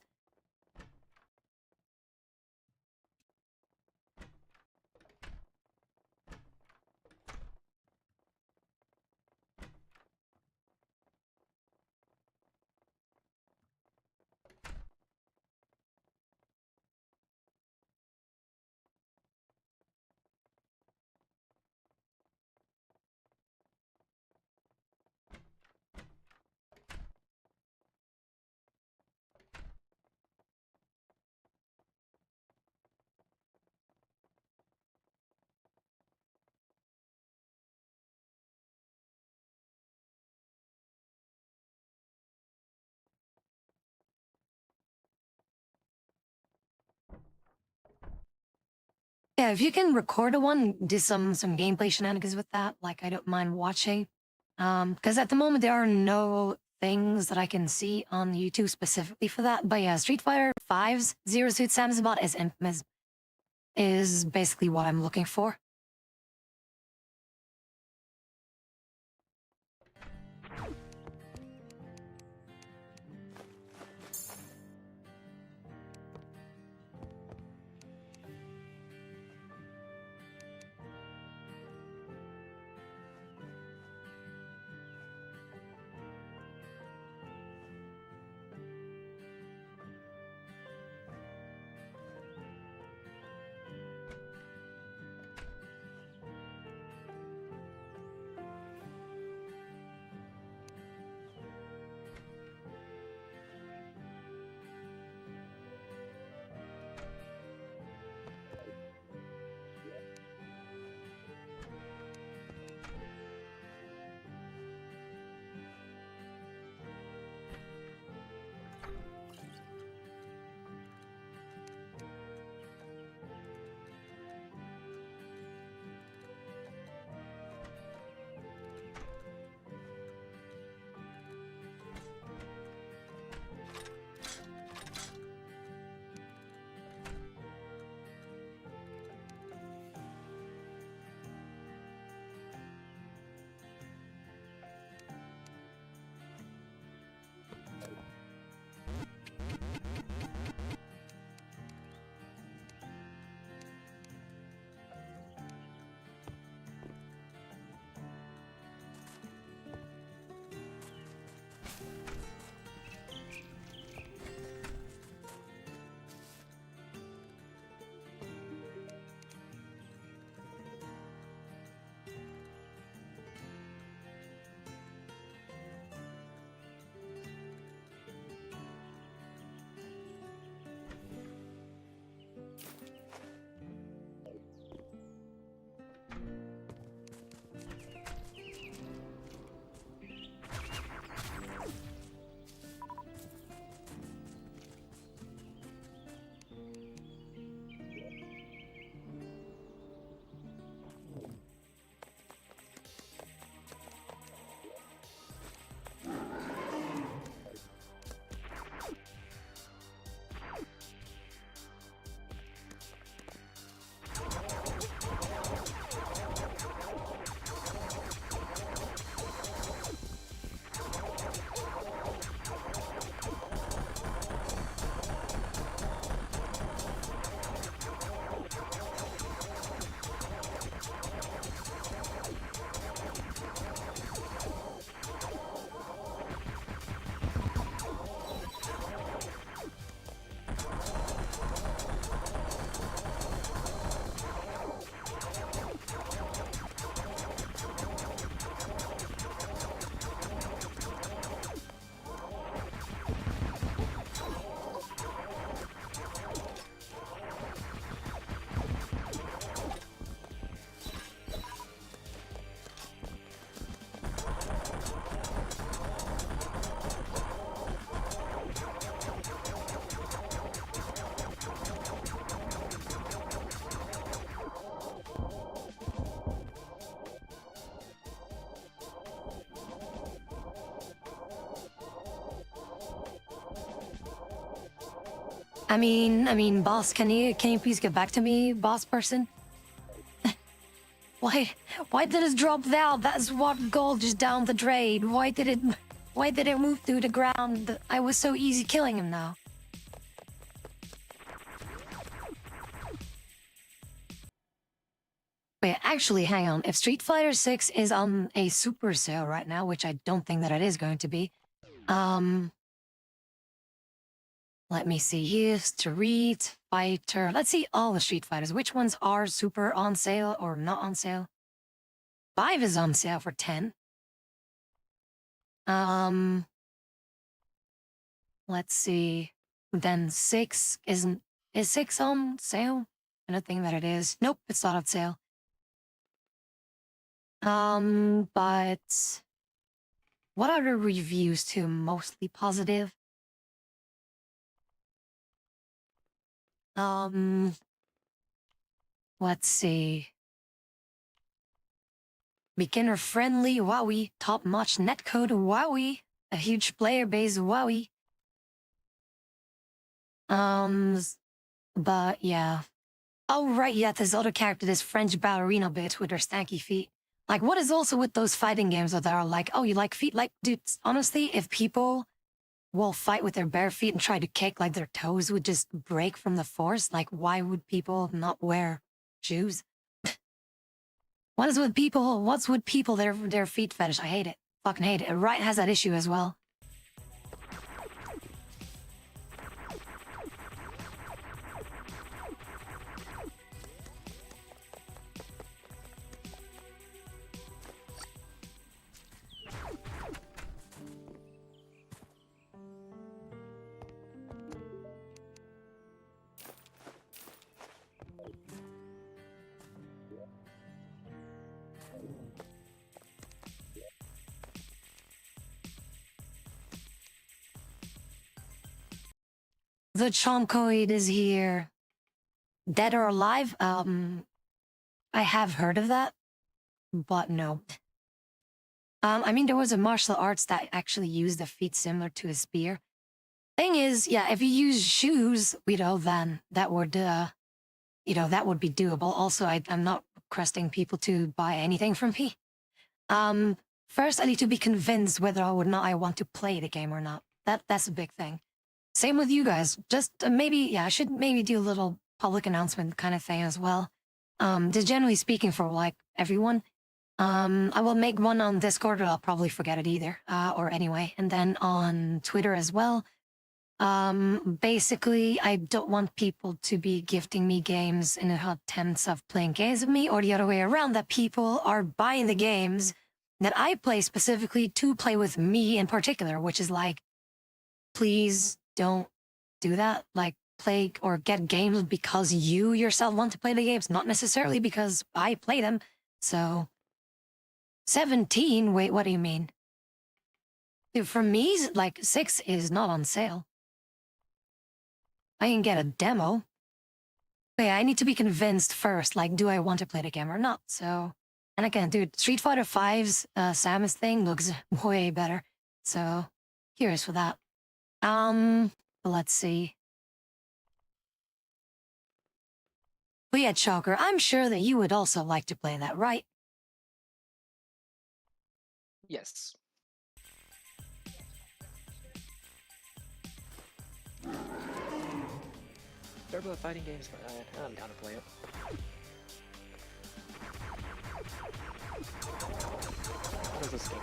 Yeah, if you can record a one, do some gameplay shenanigans with that, like, I don't mind watching. Because at the moment there are no things that I can see on YouTube specifically for that. But yeah, Street Fighter 5's Zero Suit Sam's bot is infamous, is basically what I'm looking for. Boss, can you please get back to me, boss person? Why did it drop down? That's what gold just down the drain. Why did it move through the ground? I was so easy killing him now. Wait, actually, hang on. If Street Fighter 6 is on a super sale right now, which I don't think that it is going to be, let me see here. Street Fighter. Let's see all the Street Fighters. Which ones are super on sale or not on sale? 5 is on sale for 10. Let's see. Then 6 isn't. Is 6 on sale? I don't think that it is. Nope, it's not on sale. But what are the reviews too? Mostly positive. Let's see. beginner-friendly, wowie, top-notch netcode, wowie, a huge player base, wowie. But yeah. Oh, right, yeah, this other character, this French ballerina bitch with her stanky feet. Like, what is also with those fighting games that are like, oh, you like feet? Like, dude, honestly, if people will fight with their bare feet and try to kick, like their toes would just break from the force, like, why would people not wear shoes? What's with people, their feet fetish? I hate it. Fucking hate it. Riot has that issue as well. The Chonkoid is here. Dead or alive? I have heard of that, but no. I mean, there was a martial arts that actually used a feat similar to a spear. Thing is, yeah, if you use shoes, then that would, that would be doable. Also, I'm not requesting people to buy anything from me. First, I need to be convinced whether or not I want to play the game or not. That's a big thing. Same with you guys. Just I should maybe do a little public announcement kind of thing as well. Just generally speaking for like everyone. I will make one on Discord, or I'll probably forget it either. Or anyway, and then on Twitter as well. Basically, I don't want people to be gifting me games in attempts of playing games with me, or the other way around, that people are buying the games that I play specifically to play with me in particular, which is like, please don't do that. Like, play or get games because you yourself want to play the games, not necessarily because I play them. So, 17? Wait, what do you mean? Dude, for me, like, 6 is not on sale. I can get a demo. But yeah, I need to be convinced first, like, do I want to play the game or not? So, and again, dude, Street Fighter V's Samus thing looks way better. So, curious for that. Let's see. But yeah, Chalker, I'm sure that you would also like to play that, right? Yes. They're both fighting games, but I'm down to play it. What is this game?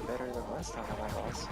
Better than last time, my boss.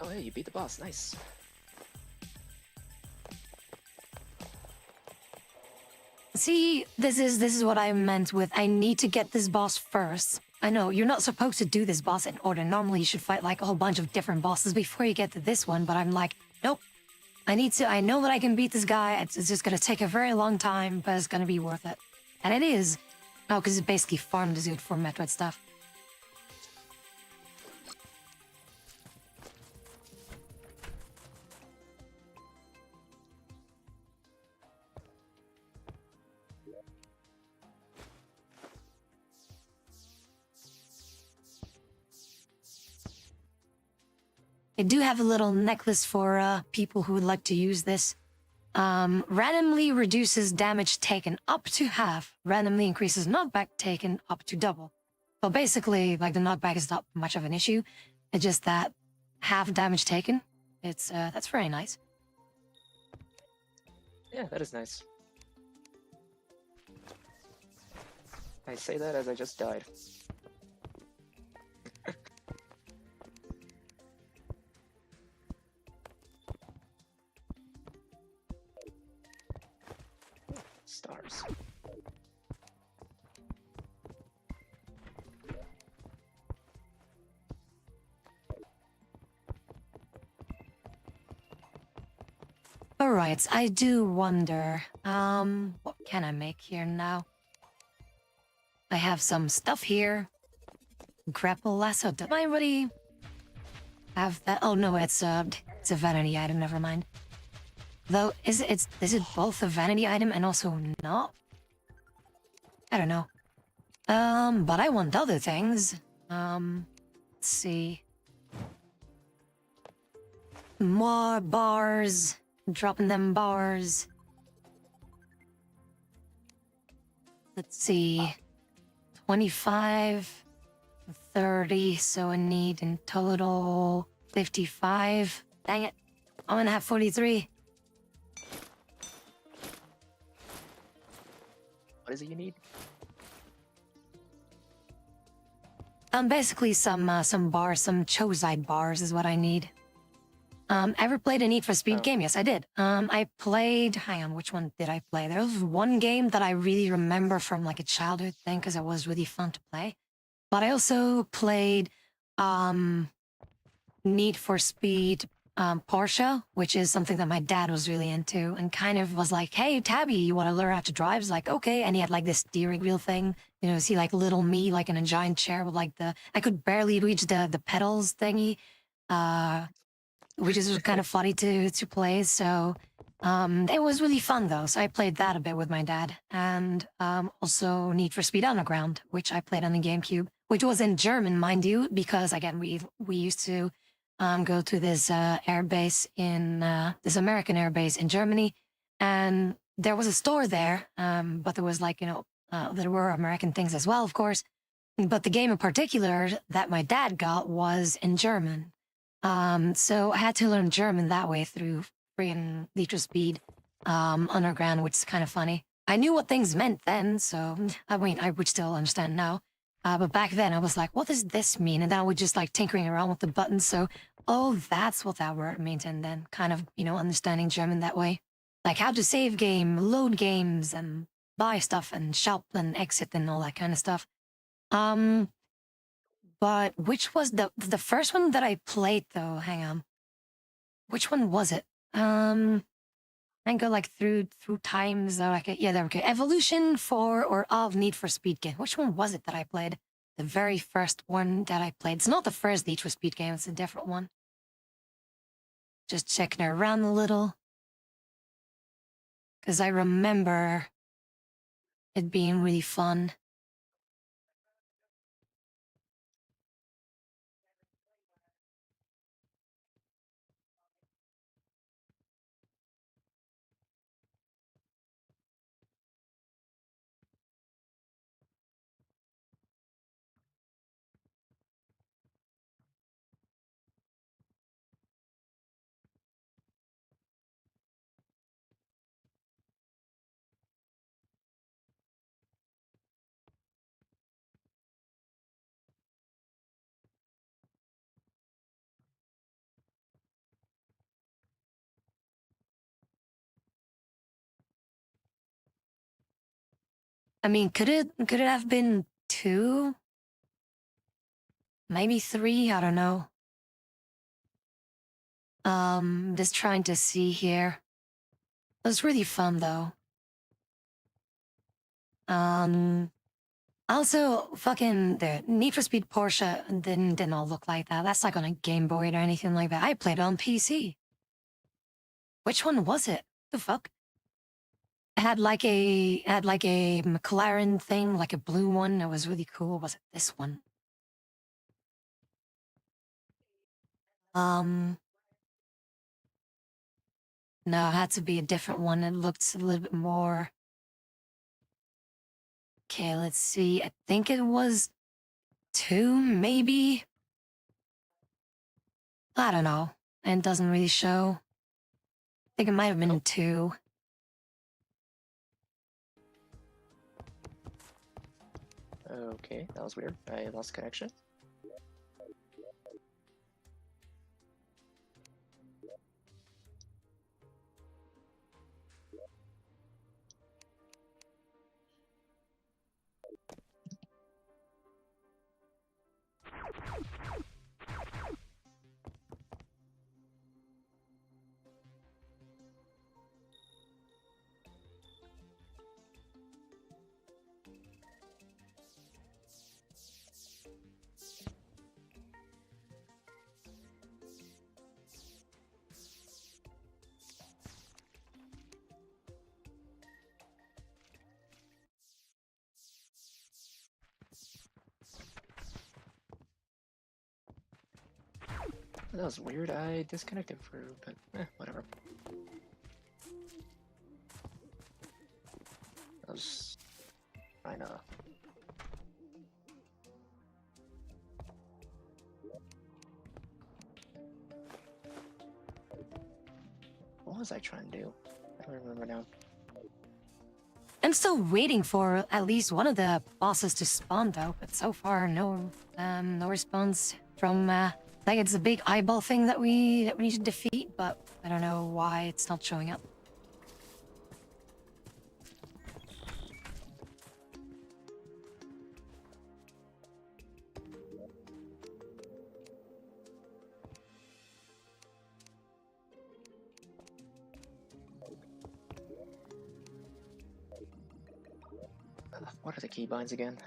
Oh, hey, you beat the boss. Nice. See, this is what I meant with I need to get this boss first. I know you're not supposed to do this boss in order. Normally you should fight like a whole bunch of different bosses before you get to this one, but I'm like, nope. I know that I can beat this guy. It's just gonna take a very long time, but it's gonna be worth it. And it is. No, because it's basically farm the dude for Metroid stuff. I do have a little necklace for people who would like to use this. Randomly reduces damage taken up to half. Randomly increases knockback taken up to double. So basically, like the knockback is not much of an issue. It's just that half damage taken. That's very nice. Yeah, that is nice. I say that as I just died. Stars. Alright, I do wonder, what can I make here now? I have some stuff here. Grapple lasso. Did I already have that? Oh no, it's a vanity item, never mind. Though, is it both a vanity item and also not? I don't know. But I want other things. Let's see. More bars. Dropping them bars. Let's see. 25, 30, so I need in total 55. Dang it. I'm gonna have 43. What is it you need? Basically some bars, some Chozide bars is what I need. Ever played a Need for Speed game? Yes, I did. I played, hang on, which one did I play? There was one game that I really remember from like a childhood thing because it was really fun to play. But I also played, Need for Speed, Porsche, which is something that my dad was really into and kind of was like, hey, Tabby, you want to learn how to drive? It's like, okay. And he had like this steering wheel thing, you know, see like little me, like in a giant chair with like I could barely reach the pedals thingy. Which is kind of funny to play. So it was really fun though. So I played that a bit with my dad, and also Need for Speed Underground, which I played on the GameCube, which was in German, mind you, because again we used to go to this air base in this American air base in Germany, and there was a store there, but there was like there were American things as well, of course. But the game in particular that my dad got was in German. So I had to learn German that way through freaking Need for Speed Underground, which is kind of funny. I knew what things meant then, so I mean, I would still understand now. But back then I was like, what does this mean? And then I would just like tinkering around with the buttons. So, oh, that's what that word means. And then kind of, understanding German that way. Like how to save game, load games, and buy stuff, and shop, and exit, and all that kind of stuff. But which was the first one that I played though? Hang on. Which one was it? I go like through times. Yeah, there we go. Evolution for or of Need for Speed game. Which one was it that I played? The very first one that I played. It's not the first Need for Speed game. It's a different one. Just checking around a little. Because I remember it being really fun. I mean, could it have been 2? Maybe 3, I don't know. Just trying to see here. It was really fun though. Also, fucking the Need for Speed Porsche didn't all look like that. That's like on a Game Boy or anything like that. I played it on PC. Which one was it? The fuck? It had like a McLaren thing, like a blue one. It was really cool. Was it this one? No, it had to be a different one. It looked a little bit more. Okay, let's see. I think it was 2, maybe. I don't know. And it doesn't really show. I think it might have been 2. Okay, that was weird. I lost connection. That was weird. I disconnected for a bit. Whatever. That was kinda. What was I trying to do? I don't remember now. I'm still waiting for at least one of the bosses to spawn though, but so far no response from I think it's a big eyeball thing that we need to defeat, but I don't know why it's not showing up. What are the keybinds again?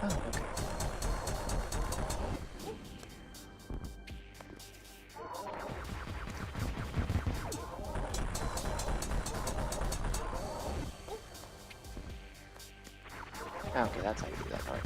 Oh, okay. Okay, that's how you do that part.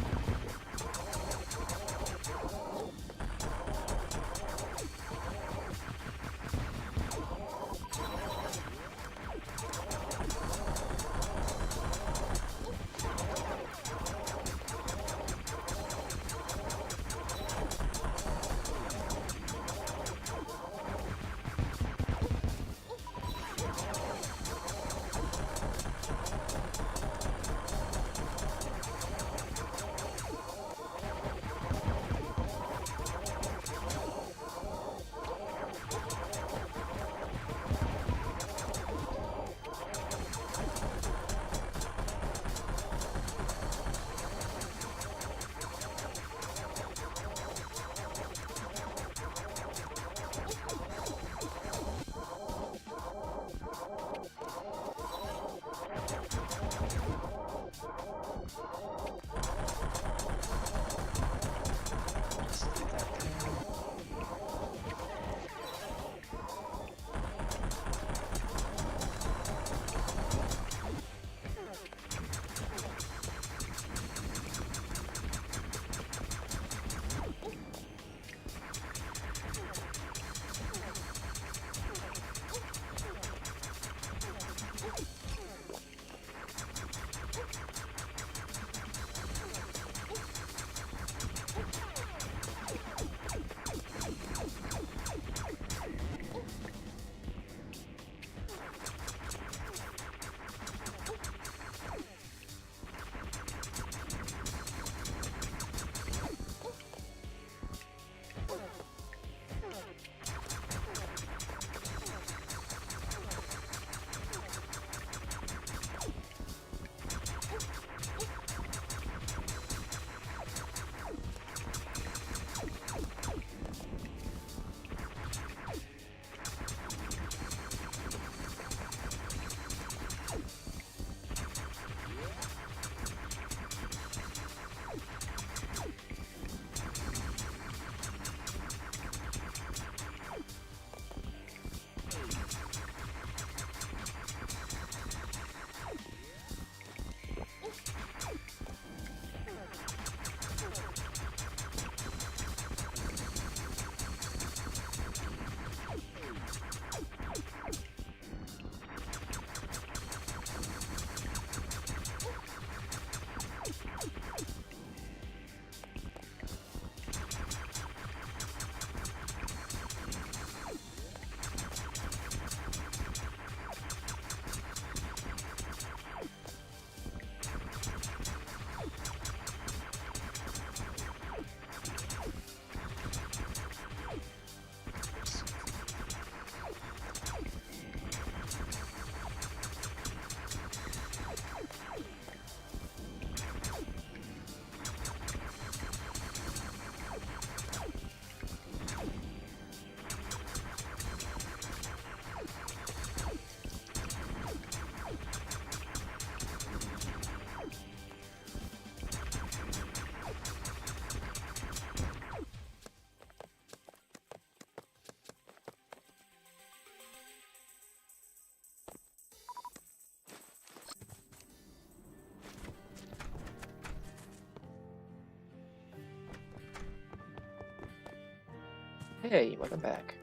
Hey, welcome back.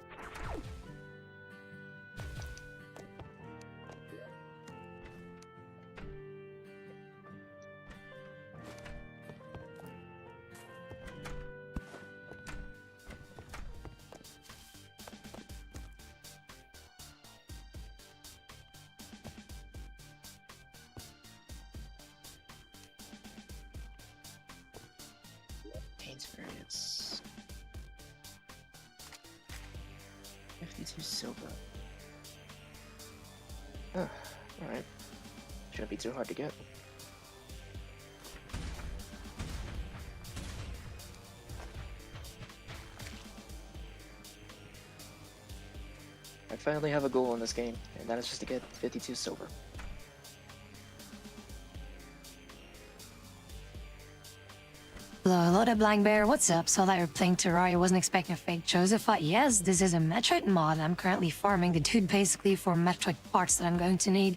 Experience. 52 silver. Huh, alright. Shouldn't be too hard to get. I finally have a goal in this game, and that is just to get 52 silver. Hello there, Blank Bear. What's up? Saw that you're playing Terraria. Wasn't expecting a fake Joseph. Yes, this is a Metroid mod. I'm currently farming the dude basically for Metroid parts that I'm going to need.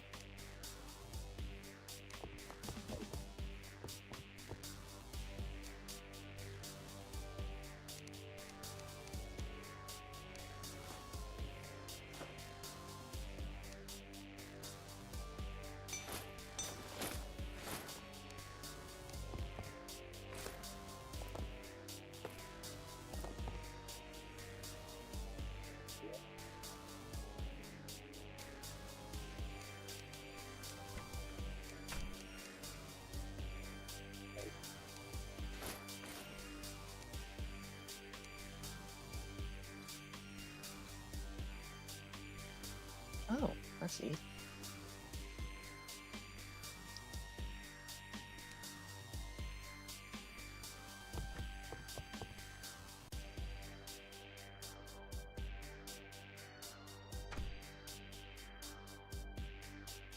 Oh, that's neat.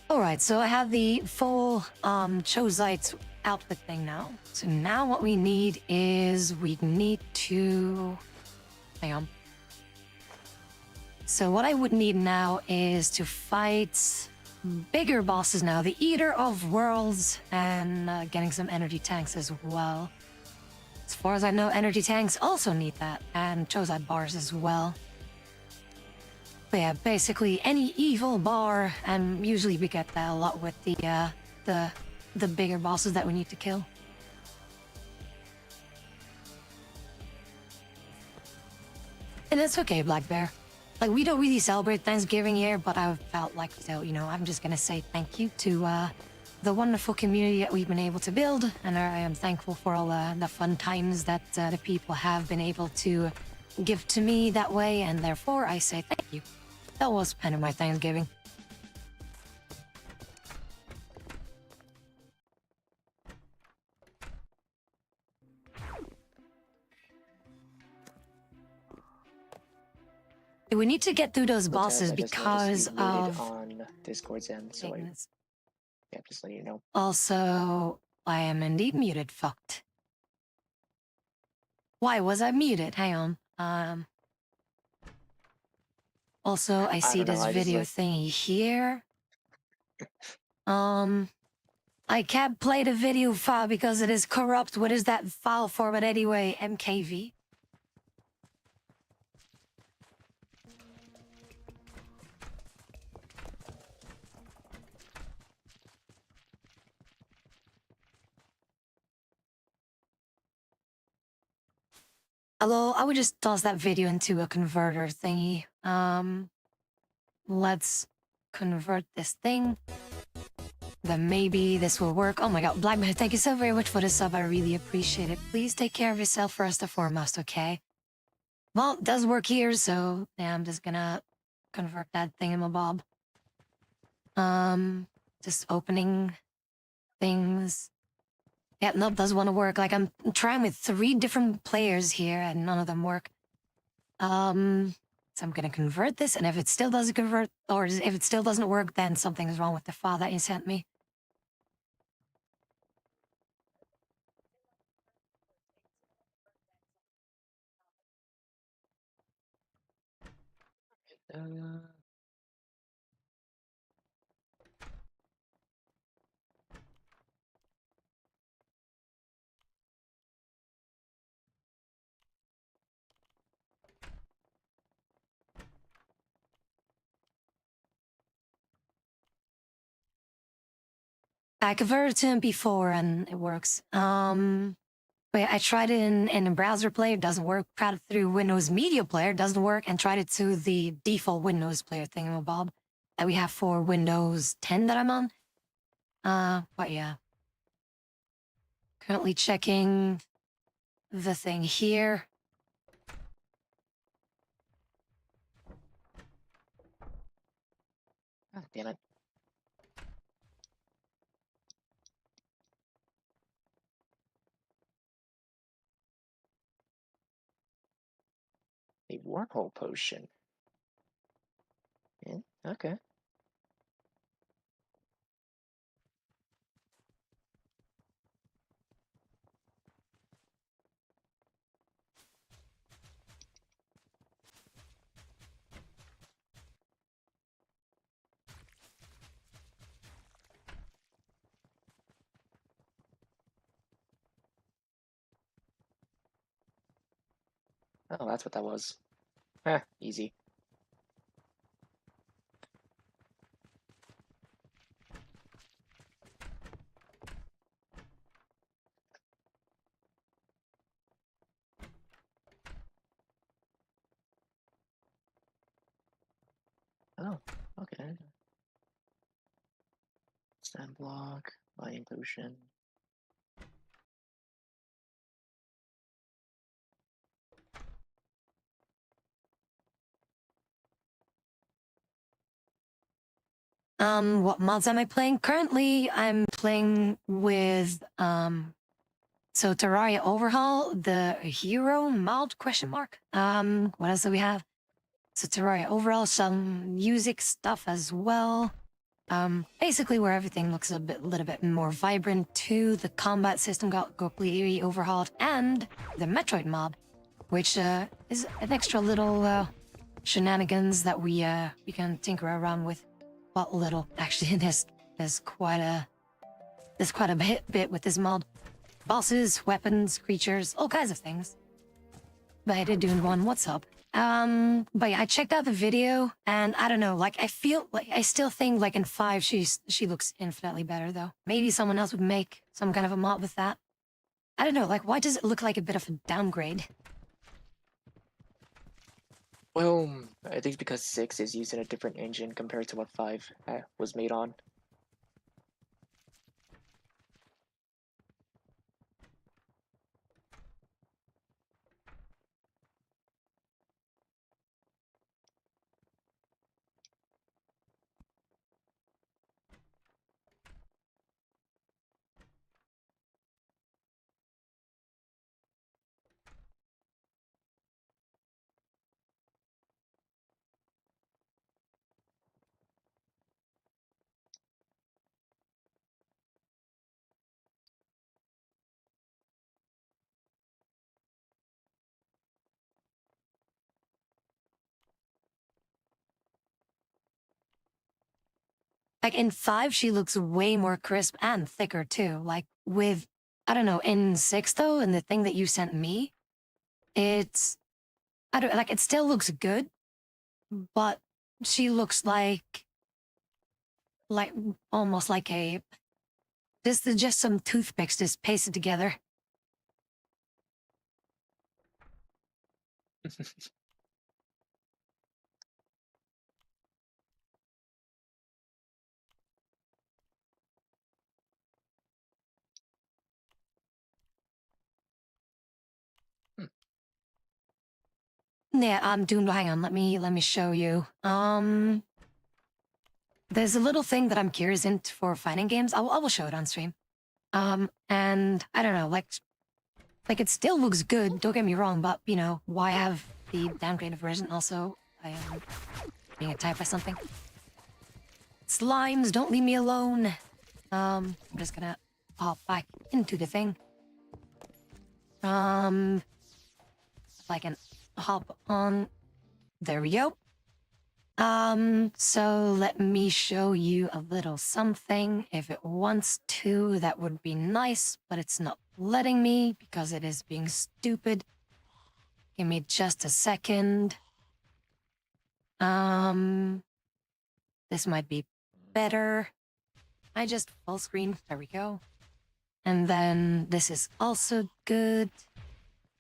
Alright, so I have the full Chosite outfit thing now. So now what we need is we need to... Hang on. So what I would need now is to fight bigger bosses now. The Eater of Worlds and getting some energy tanks as well. As far as I know, energy tanks also need that, and Chosite bars as well. But yeah, basically any evil bar, and usually we get that a lot with the bigger bosses that we need to kill. And it's okay, Black Bear. Like, we don't really celebrate Thanksgiving here, but I felt like, so, you know, I'm just gonna say thank you to the wonderful community that we've been able to build, and I am thankful for all the fun times that the people have been able to give to me that way, and therefore I say thank you. That was kind of my Thanksgiving. We need to get through those bosses I just because noticed you muted of... on Discord's end, so yeah, just letting you know. Also, I am indeed muted, fucked. Why was I muted? Hang on. Also, I see don't know, this I just, video like... thingy here. I can't play the video file because it is corrupt. What is that file format anyway? MKV? Although, I would just toss that video into a converter thingy. Let's convert this thing. Then maybe this will work. Oh my god, Blackbeard, thank you so very much for the sub. I really appreciate it. Please take care of yourself first and foremost, okay? Well, it does work here, so yeah, I'm just gonna convert that thingamabob. Just opening things. Yeah, nope, doesn't want to work. Like, I'm trying with 3 different players here, and none of them work. So I'm gonna convert this, and if it still doesn't convert, or if it still doesn't work, then something's wrong with the file that you sent me. Uh, I converted to MP4 and it works. But I tried it in a browser player, doesn't work. Tried it through Windows Media Player, doesn't work. And tried it to the default Windows Player thingamabob that we have for Windows 10 that I'm on. But yeah. Currently checking the thing here. God damn it. A wormhole potion. Yeah, okay. Oh, that's what that was. Easy. Oh, okay. Sand block, mining potion. What mods am I playing? Currently, I'm playing with, so Terraria Overhaul, the hero mod, question mark. What else do we have? So Terraria Overhaul, some music stuff as well. Basically where everything looks little bit more vibrant too. The combat system got completely overhauled, and the Metroid mod, which is an extra little shenanigans that we can tinker around with. Well, little actually. There's quite a bit with this mod. Bosses, weapons, creatures, all kinds of things. But I did do one. What's up? But yeah, I checked out the video, and I don't know, like I still think like in 5 she looks infinitely better though. Maybe someone else would make some kind of a mod with that. I don't know, like why does it look like a bit of a downgrade? Well, I think it's because 6 is using a different engine compared to what 5 was made on. Like in 5 she looks way more crisp and thicker too. Like with, I don't know, in 6 though, and the thing that you sent me, it's, I don't like, it still looks good, but she looks like almost like a, this is just some toothpicks just pasted together. Yeah, I'm doing. Hang on, let me show you. There's a little thing that I'm curious into for fighting games. I will show it on stream. And I don't know, like it still looks good. Don't get me wrong, but you know, why have the downgraded version? Also, I am being attacked by something. Slimes, don't leave me alone. I'm just gonna hop back into the thing. If I can hop on. There we go. So let me show you a little something. If it wants to, that would be nice, but it's not letting me because it is being stupid. Give me just a second. This might be better. I just full screen. There we go. And then this is also good.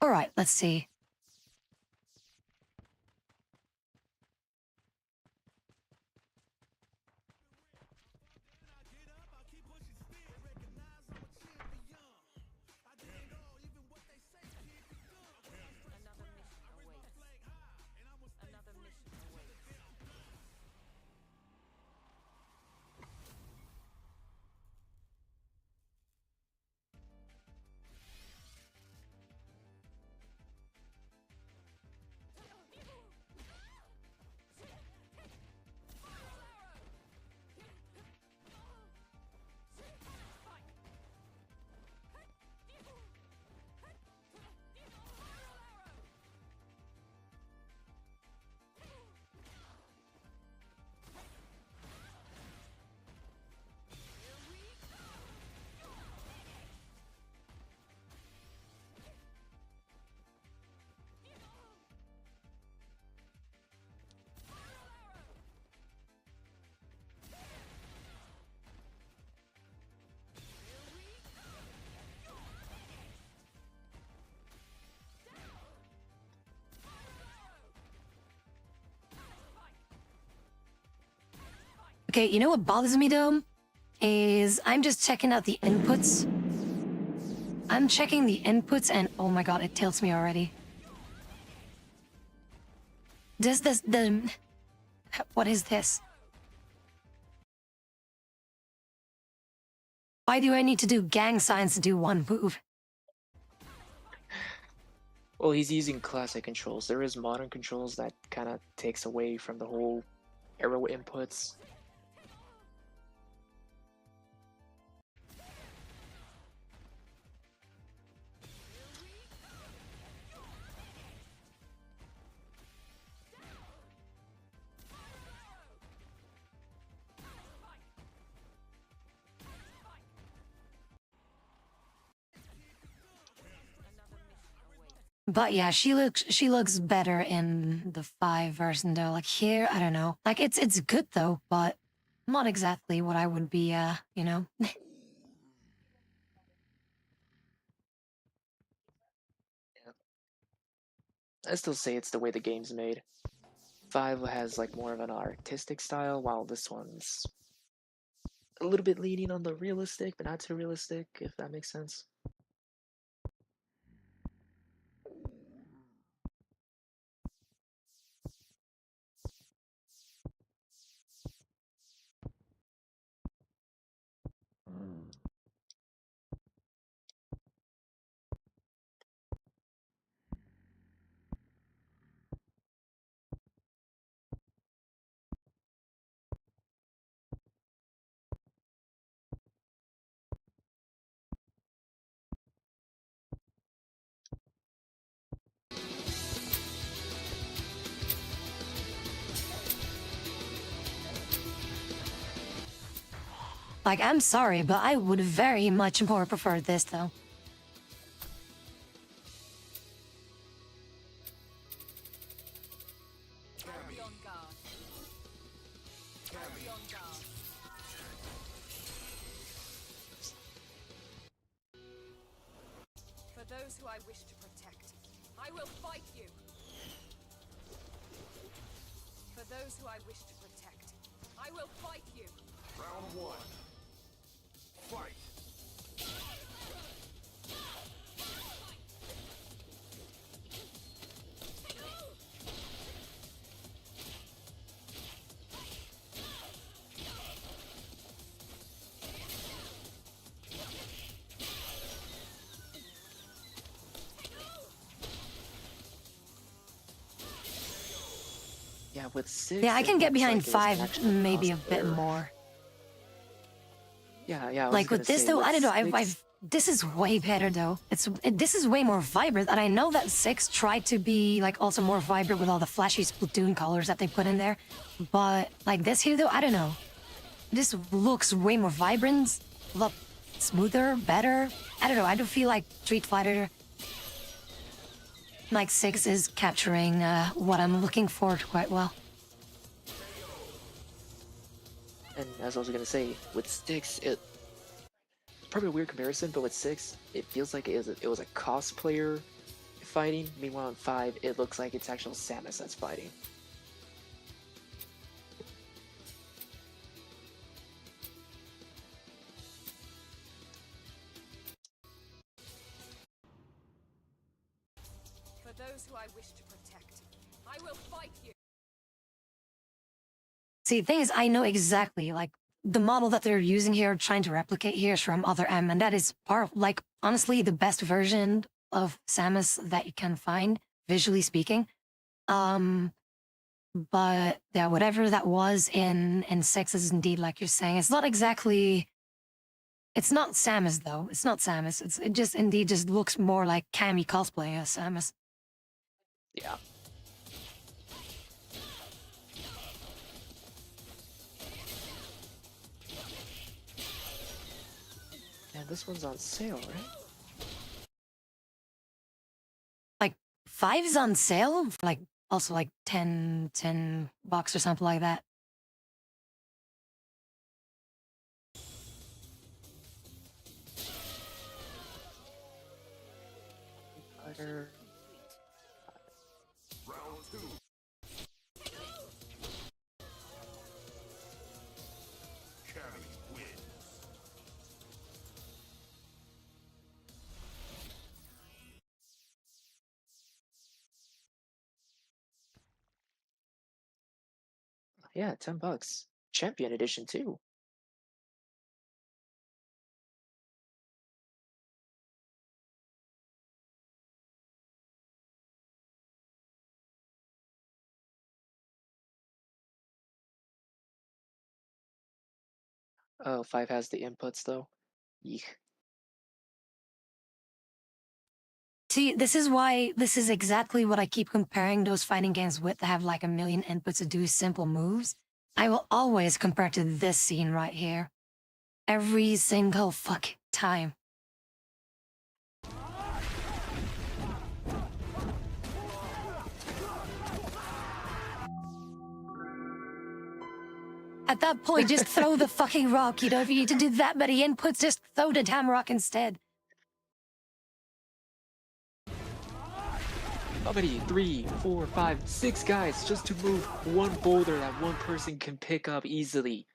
All right, let's see. Okay, you know what bothers me though? Is I'm just checking out the inputs. I'm checking the inputs and oh my god, it tilts me already. What is this? Why do I need to do gang signs to do one move? Well, he's using classic controls. There is modern controls that kind of takes away from the whole arrow inputs. But yeah, she looks better in the 5 version though. Like here, I don't know. Like it's good though, but not exactly what I would be you know. I still say it's the way the game's made. 5 has like more of an artistic style, while this one's a little bit leaning on the realistic, but not too realistic, if that makes sense. Like I'm sorry, but I would very much more prefer this though. Be on guard. Be on guard. For those who I wish to protect, I will fight you. For those who I wish to protect, I will fight you. Round 1. Fight. Yeah, with 6. Yeah, I can it get looks behind like it was 5 actually maybe a lost bit error. more. Yeah, I was Like gonna with this say, though, with I don't know. 6 This is way better though. This is way more vibrant, and I know that 6 tried to be like also more vibrant with all the flashy Splatoon colors that they put in there. But like this here though, I don't know. This looks way more vibrant, a lot smoother, better. I don't know. I don't feel like Street Fighter like 6 is capturing what I'm looking for quite well. And as I was gonna say, with 6, it's probably a weird comparison, but with 6, it feels like it was a cosplayer fighting. Meanwhile, in 5, it looks like it's actual Samus that's fighting. For those who I wish to protect, I will fight you. See, the thing is, I know exactly, like, the model that they're using here, trying to replicate here is from Other M, and that is like, honestly, the best version of Samus that you can find, visually speaking. But yeah, whatever that was in 6 is indeed, like you're saying, it's not exactly... It's not Samus, though. It's not Samus. It just indeed just looks more like Cammy cosplay as Samus. Yeah. And this one's on sale, right? Like, 5's on sale? Like, also like $10 or something like that. Butter. Round 2. Cammy wins. Yeah, $10. Champion edition too. Oh, 5 has the inputs though. Yeek. See, this is exactly what I keep comparing those fighting games with that have like a million inputs to do simple moves. I will always compare to this scene right here. Every single fucking time. At that point, just throw the fucking rock, you know? If you need to do that many inputs, just throw the damn rock instead. How many? 3, 4, 5, 6 guys just to move one boulder that one person can pick up easily.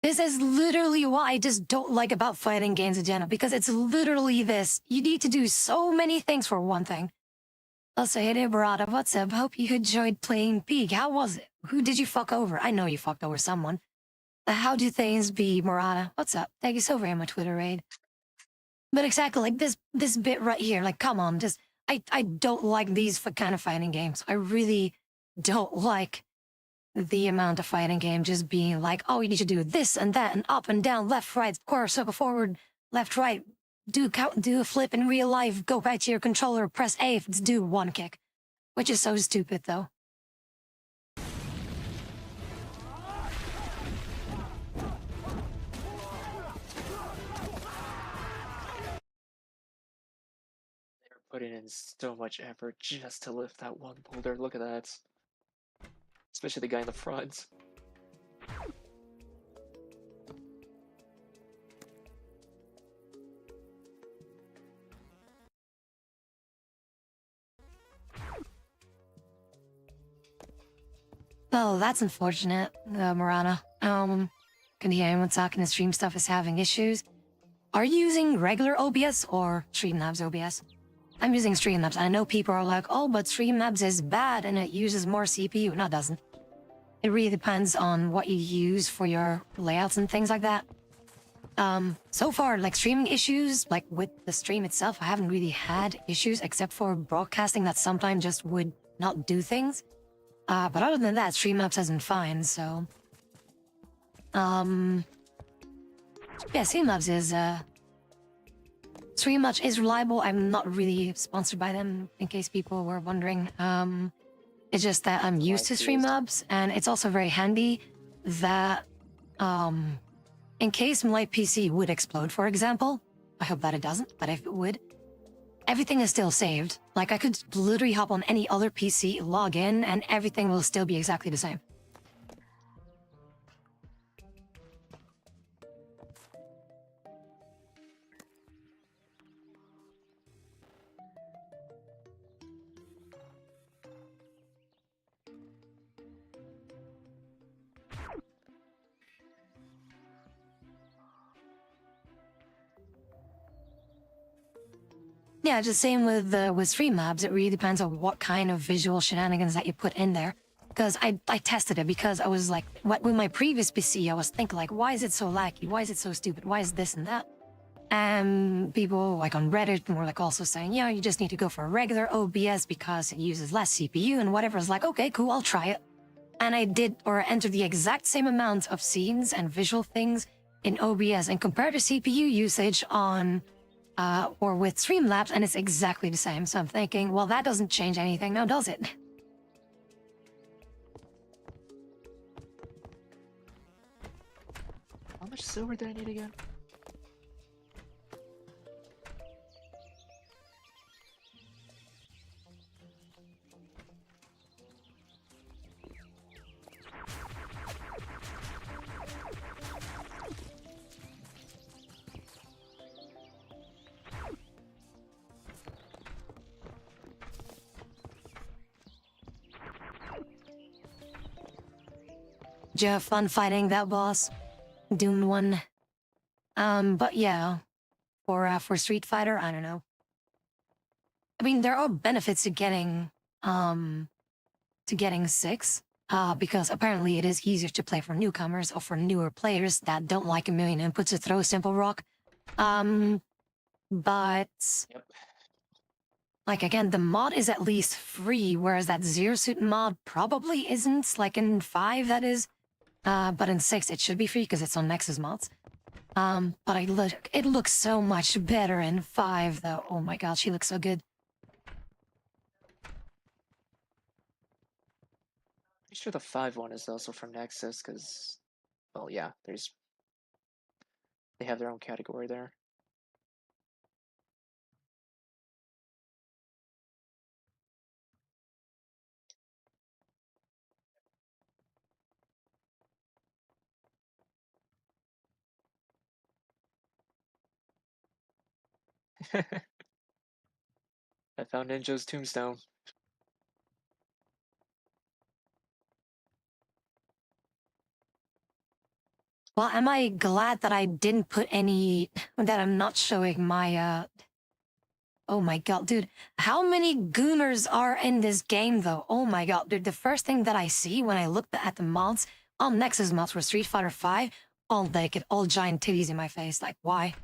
This is literally what I just don't like about fighting games in general, because it's literally this. You need to do so many things for one thing. Also, hey there, Barada, what's up? Hope you enjoyed playing Peak. How was it? Who did you fuck over? I know you fucked over someone. How do things be, Murata? What's up? Thank you so very much, Twitter raid. But exactly, like this bit right here, like, come on, just... I don't like these kind of fighting games. I really don't like the amount of fighting game just being like, oh, you need to do this and that and up and down, left, right, square, circle, forward, left, right, do a flip in real life, go back to your controller, press A if it's do one kick, which is so stupid though. Putting in so much effort just to lift that one boulder. Look at that. Especially the guy in the front. Well, that's unfortunate, Marana. Can hear anyone talking to Stream Stuff is having issues. Are you using regular OBS or Streamlabs OBS? I'm using Streamlabs. I know people are like, oh, but Streamlabs is bad and it uses more CPU. No, it doesn't. It really depends on what you use for your layouts and things like that. So far, like streaming issues, like with the stream itself, I haven't really had issues except for broadcasting that sometimes just would not do things. But other than that, Streamlabs has been fine, so... Yeah, Streamlabs is, Streamlabs is reliable. I'm not really sponsored by them, in case people were wondering. It's just that I'm used to Streamlabs, and it's also very handy that, in case my PC would explode, for example, I hope that it doesn't, but if it would, everything is still saved. Like, I could literally hop on any other PC, log in, and everything will still be exactly the same. Yeah, just same with Streamlabs. It really depends on what kind of visual shenanigans that you put in there. Because I tested it because I was like, with my previous PC, I was thinking like, why is it so laggy? Why is it so stupid? Why is this and that? And people like on Reddit were like also saying, yeah, you just need to go for a regular OBS because it uses less CPU and whatever. It's like, okay, cool, I'll try it. And I did or entered the exact same amount of scenes and visual things in OBS and compared the CPU usage on or with Streamlabs, and it's exactly the same. So I'm thinking, well, that doesn't change anything now, does it? How much silver did I need again? Did you have fun fighting that boss? Dune 1. But yeah, for Street Fighter, I don't know. I mean, there are benefits to getting 6. Because apparently it is easier to play for newcomers or for newer players that don't like a million inputs to throw a simple rock. But Yep. like again, the mod is at least free, whereas that Zero Suit mod probably isn't. Like in 5, that is. But in 6, it should be free because it's on Nexus mods. But it looks so much better in 5, though. Oh my god, she looks so good. Pretty sure the 5 one is also from Nexus, because, well, yeah, they have their own category there. I found Ninja's tombstone. Well, am I glad that I didn't put any... that I'm not showing my, Oh my god, dude. How many gooners are in this game, though? Oh my god, dude. The first thing that I see when I look at the mods, all Nexus mods for Street Fighter 5, all naked, all giant titties in my face. Like, why?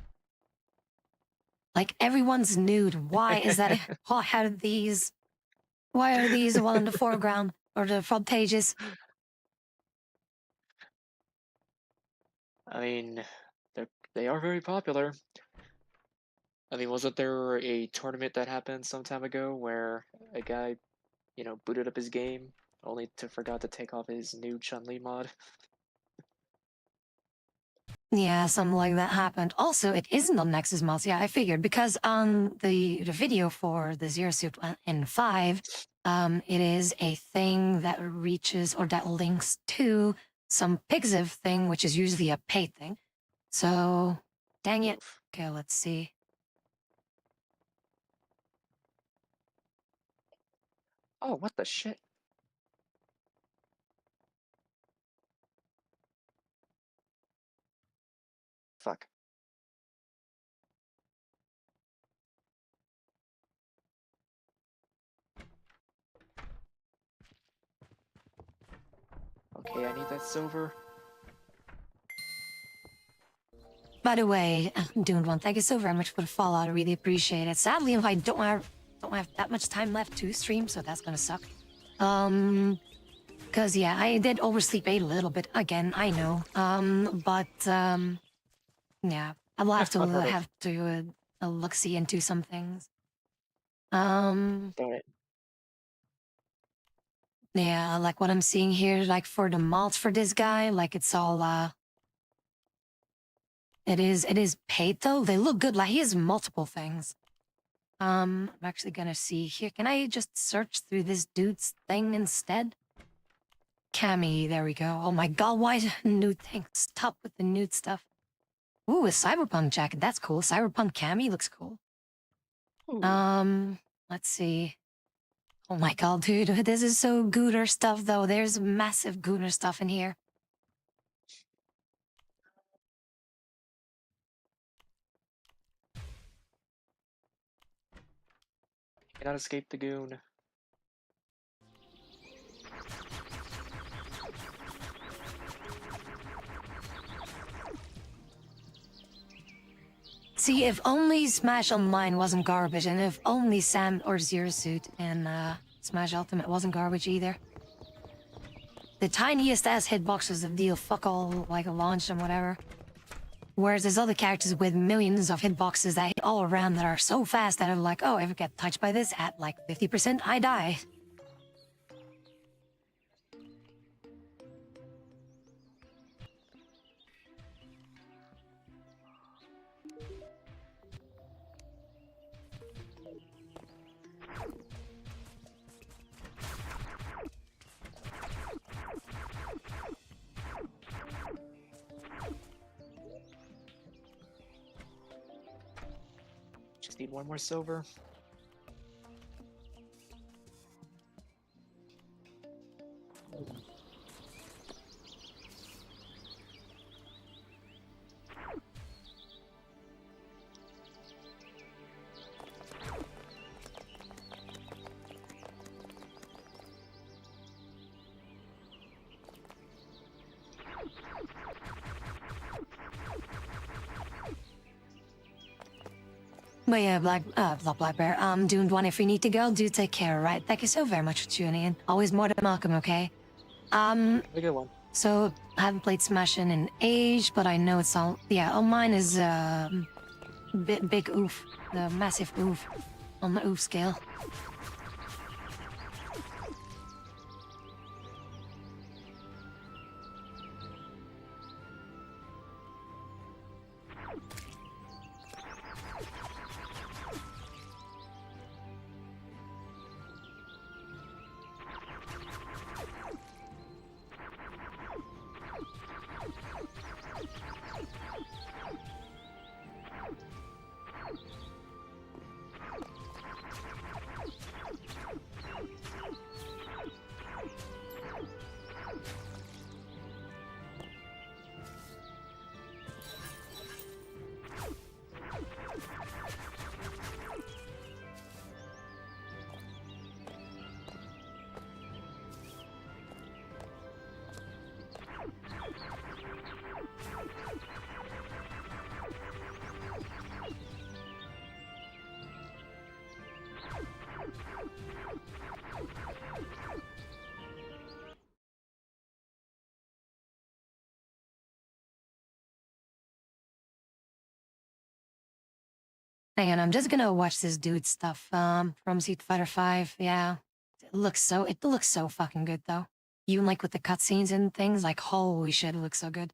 Like, everyone's nude. Why is that? Why are these... Why are these all in the foreground? Or the front pages? I mean, they are very popular. I mean, wasn't there a tournament that happened some time ago where a guy, booted up his game only to forgot to take off his new Chun-Li mod? Yeah, something like that happened. Also, it isn't on Nexus mods. Yeah, I figured because on the video for the Zero Suit in 5, it is a thing that reaches or that links to some Pixiv thing, which is usually a paid thing. So, dang it. Oof. Okay, let's see. Oh, what the shit? Fuck. Okay, I need that silver. By the way, Dune One, thank you so very much for the follow. I really appreciate it. Sadly, I don't have that much time left to stream, so that's gonna suck. Cause yeah, I did oversleep a little bit again. I know. Yeah, I'll have to Unheard of. look see into some things. Darn it. Yeah, like what I'm seeing here, like for the mods for this guy, like it's all it is paid though. They look good. Like he has multiple things. I'm actually gonna see here. Can I just search through this dude's thing instead? Cammy, there we go. Oh my god, why nude thing? Stop with the nude stuff. Ooh, a cyberpunk jacket. That's cool. Cyberpunk Cammy looks cool. Ooh. Let's see. Oh my god, dude, this is so Gooner stuff though. There's massive Gooner stuff in here. Cannot escape the goon. See, if only Smash Online wasn't garbage, and if only Sam or Zero Suit and Smash Ultimate wasn't garbage either. The tiniest ass hitboxes that deal fuck all, like a launch and whatever. Whereas there's other characters with millions of hitboxes that hit all around that are so fast that are like, oh, if I get touched by this at like 50%, I die. Just need one more silver. But yeah, Black Bear, Doomed One, if you need to go, do take care, right? Thank you so very much for tuning in. Always more than welcome, okay? A good one. So, I haven't played Smash in an age, but I know it's all... Yeah, oh, mine is, big oof. The massive oof. On the oof scale. Hang on, I'm just gonna watch this dude stuff, from Street Fighter 5, yeah. It looks so fucking good, though. Even, like, with the cutscenes and things, like, holy shit, it looks so good.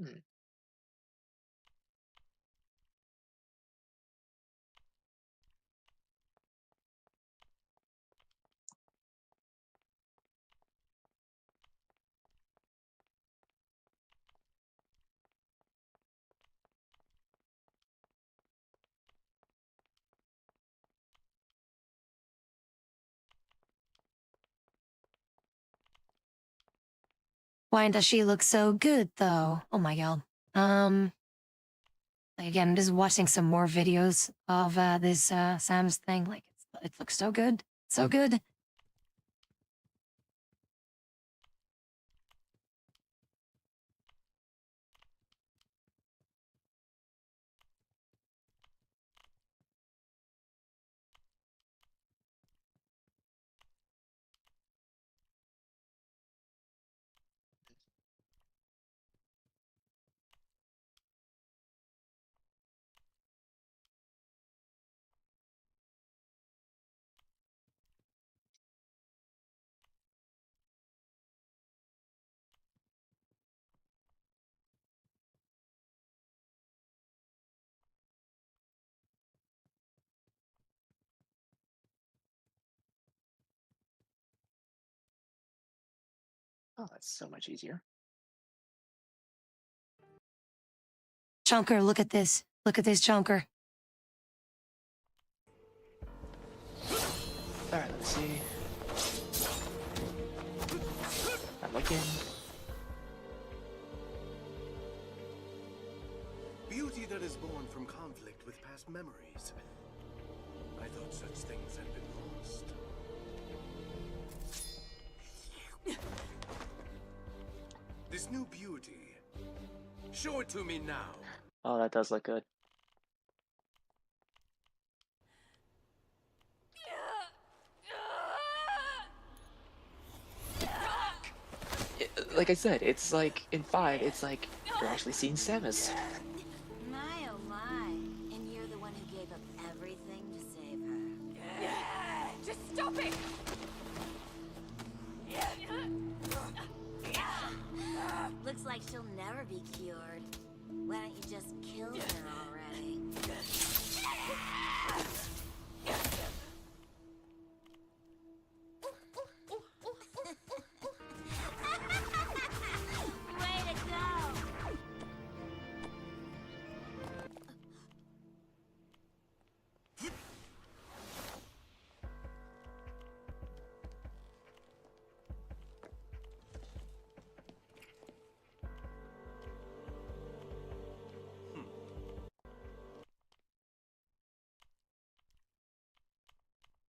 Hmm. Why does she look so good, though? Oh my god. Again, just watching some more videos of, this, Sam's thing, like, it looks so good. So good. Oh, that's so much easier. Chunker, look at this. Look at this, Chunker. Alright, let's see. I'm looking. Beauty that is born from conflict with past memories. I thought such things had been lost. This new beauty. Show it to me now. Oh, that does look good. Like I said, it's like in 5, it's like you're actually seeing Samus. My oh my. And you're the one who gave up everything to save her. Just stop it! Looks like she'll never be cured. Why don't you just kill her already? Way to go!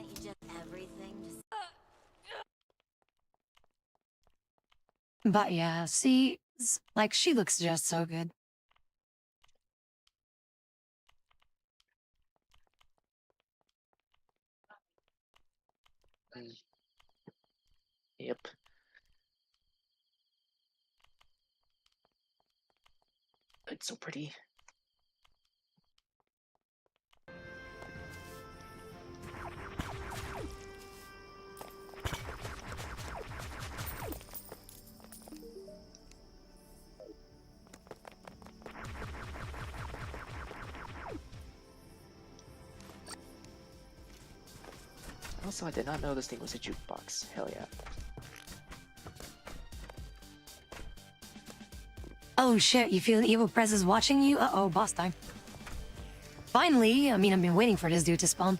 You just everything just But yeah, see, like she looks just so good. Mm. Yep. It's so pretty. Also, I did not know this thing was a jukebox. Hell yeah. Oh shit, you feel the evil presence watching you? Uh-oh, boss time. Finally, I mean, I've been waiting for this dude to spawn.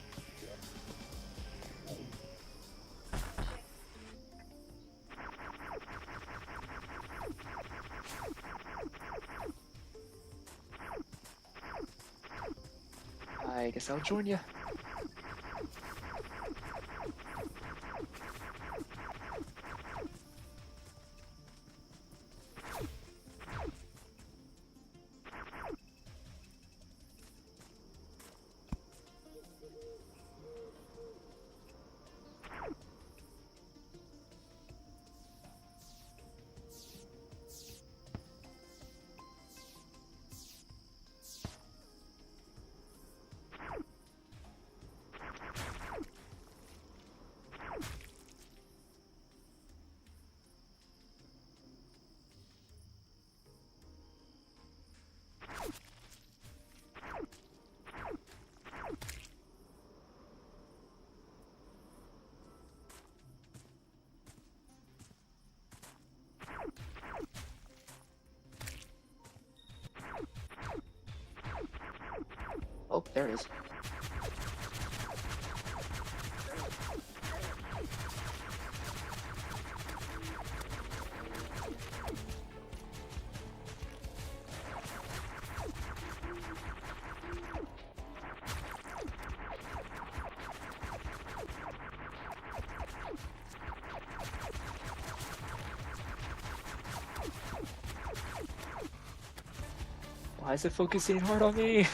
I guess I'll join you. Oh, there it is. Why is it focusing hard on me?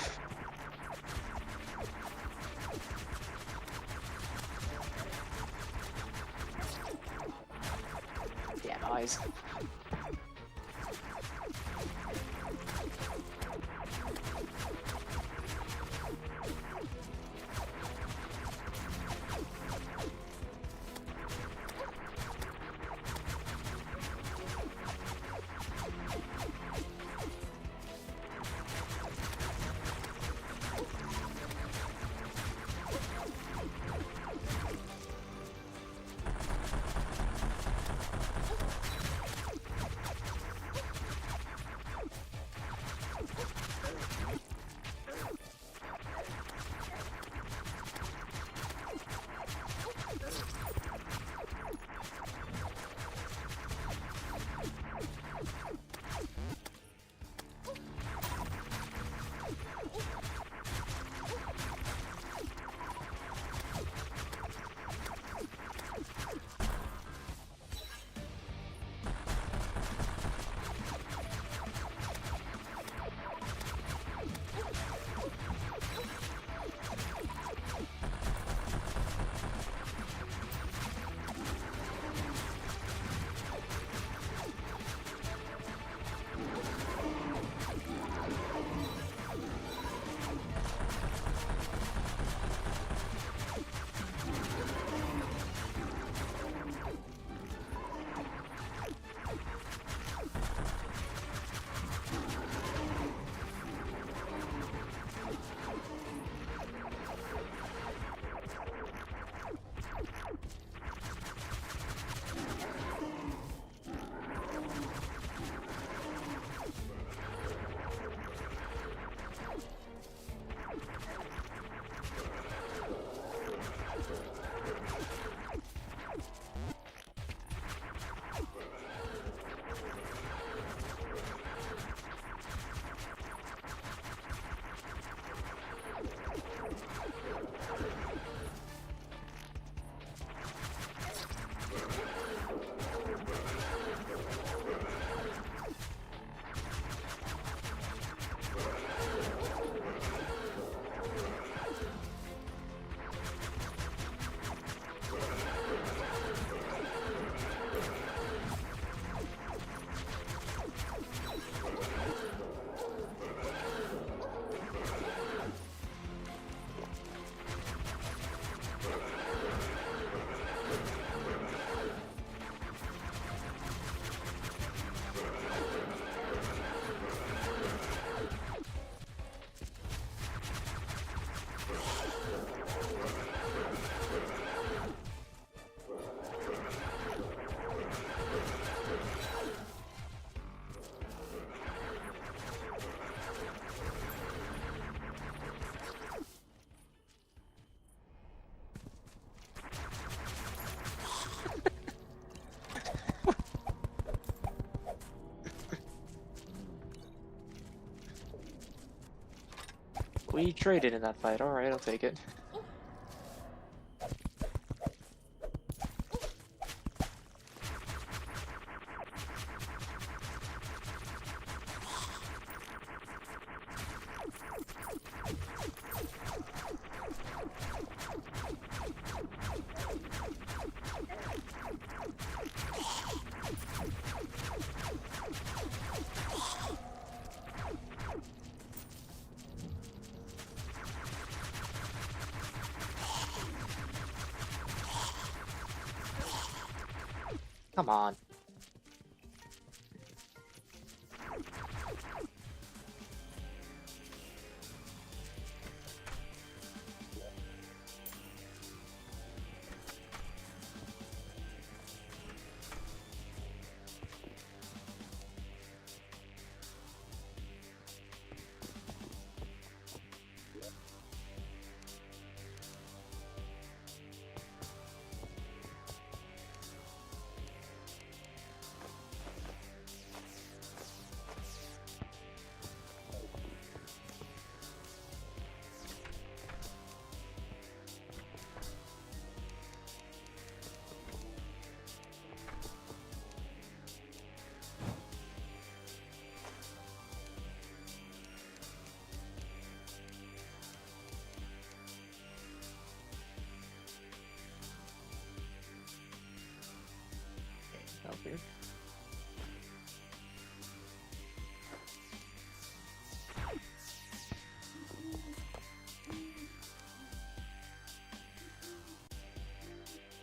Damn eyes. We traded in that fight. Alright, I'll take it. Come on. That was weird.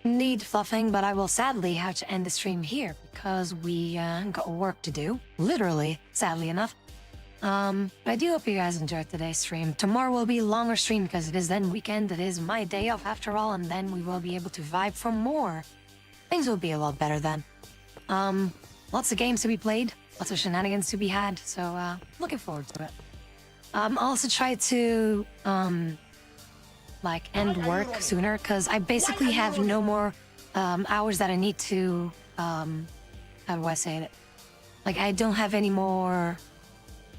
Need fluffing, but I will sadly have to end the stream here because we got work to do. Literally, sadly enough. But I do hope you guys enjoyed today's stream. Tomorrow will be a longer stream because it is then weekend. It is my day off after all, and then we will be able to vibe for more. Things will be a lot better then. Lots of games to be played, lots of shenanigans to be had, so looking forward to it. Also try to like end work sooner because I basically have no more hours that I need to how do I say it? Like I don't have any more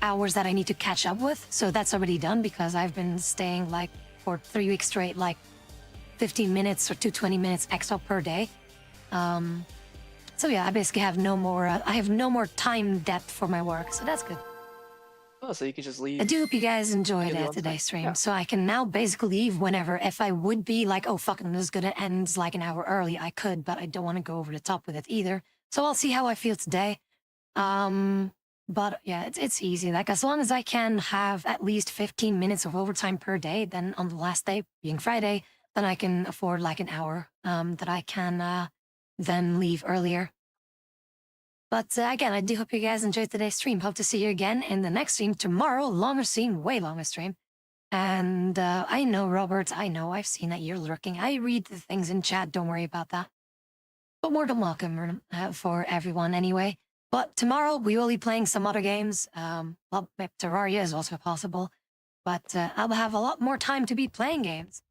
hours that I need to catch up with, so that's already done because I've been staying like for 3 weeks straight, like 15 minutes or 20 minutes extra per day. So yeah, I basically have no more. I have no more time depth for my work, so that's good. Oh, so you can just leave. I do hope you guys enjoyed Maybe on today's stream, yeah. so I can now basically leave whenever. If I would be like, oh fucking, this is gonna end like an hour early, I could, but I don't want to go over the top with it either. So I'll see how I feel today. But yeah, it's easy. Like as long as I can have at least 15 minutes of overtime per day, then on the last day being Friday, then I can afford like an hour that I can then leave earlier. But again, I do hope you guys enjoyed today's stream. Hope to see you again in the next stream tomorrow. Longer stream, way longer stream. And I know, Robert, I know, I've seen that you're lurking. I read the things in chat, don't worry about that. But more than welcome for everyone anyway. But tomorrow we will be playing some other games. Well, maybe Terraria is also possible. But I'll have a lot more time to be playing games.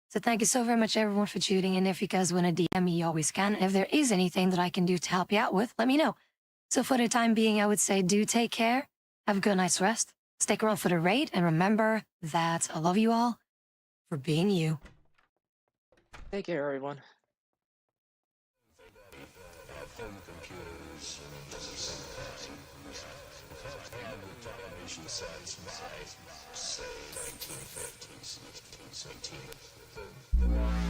So thank you so very much, everyone, for tuning in. If you guys want to DM me, you always can. If there is anything that I can do to help you out with, let me know. So for the time being, I would say do take care. Have a good night's rest. Stick around for the raid. And remember that I love you all for being you. Take care, everyone. Home computers and the Dalmatian says by, say, 1950s, 18.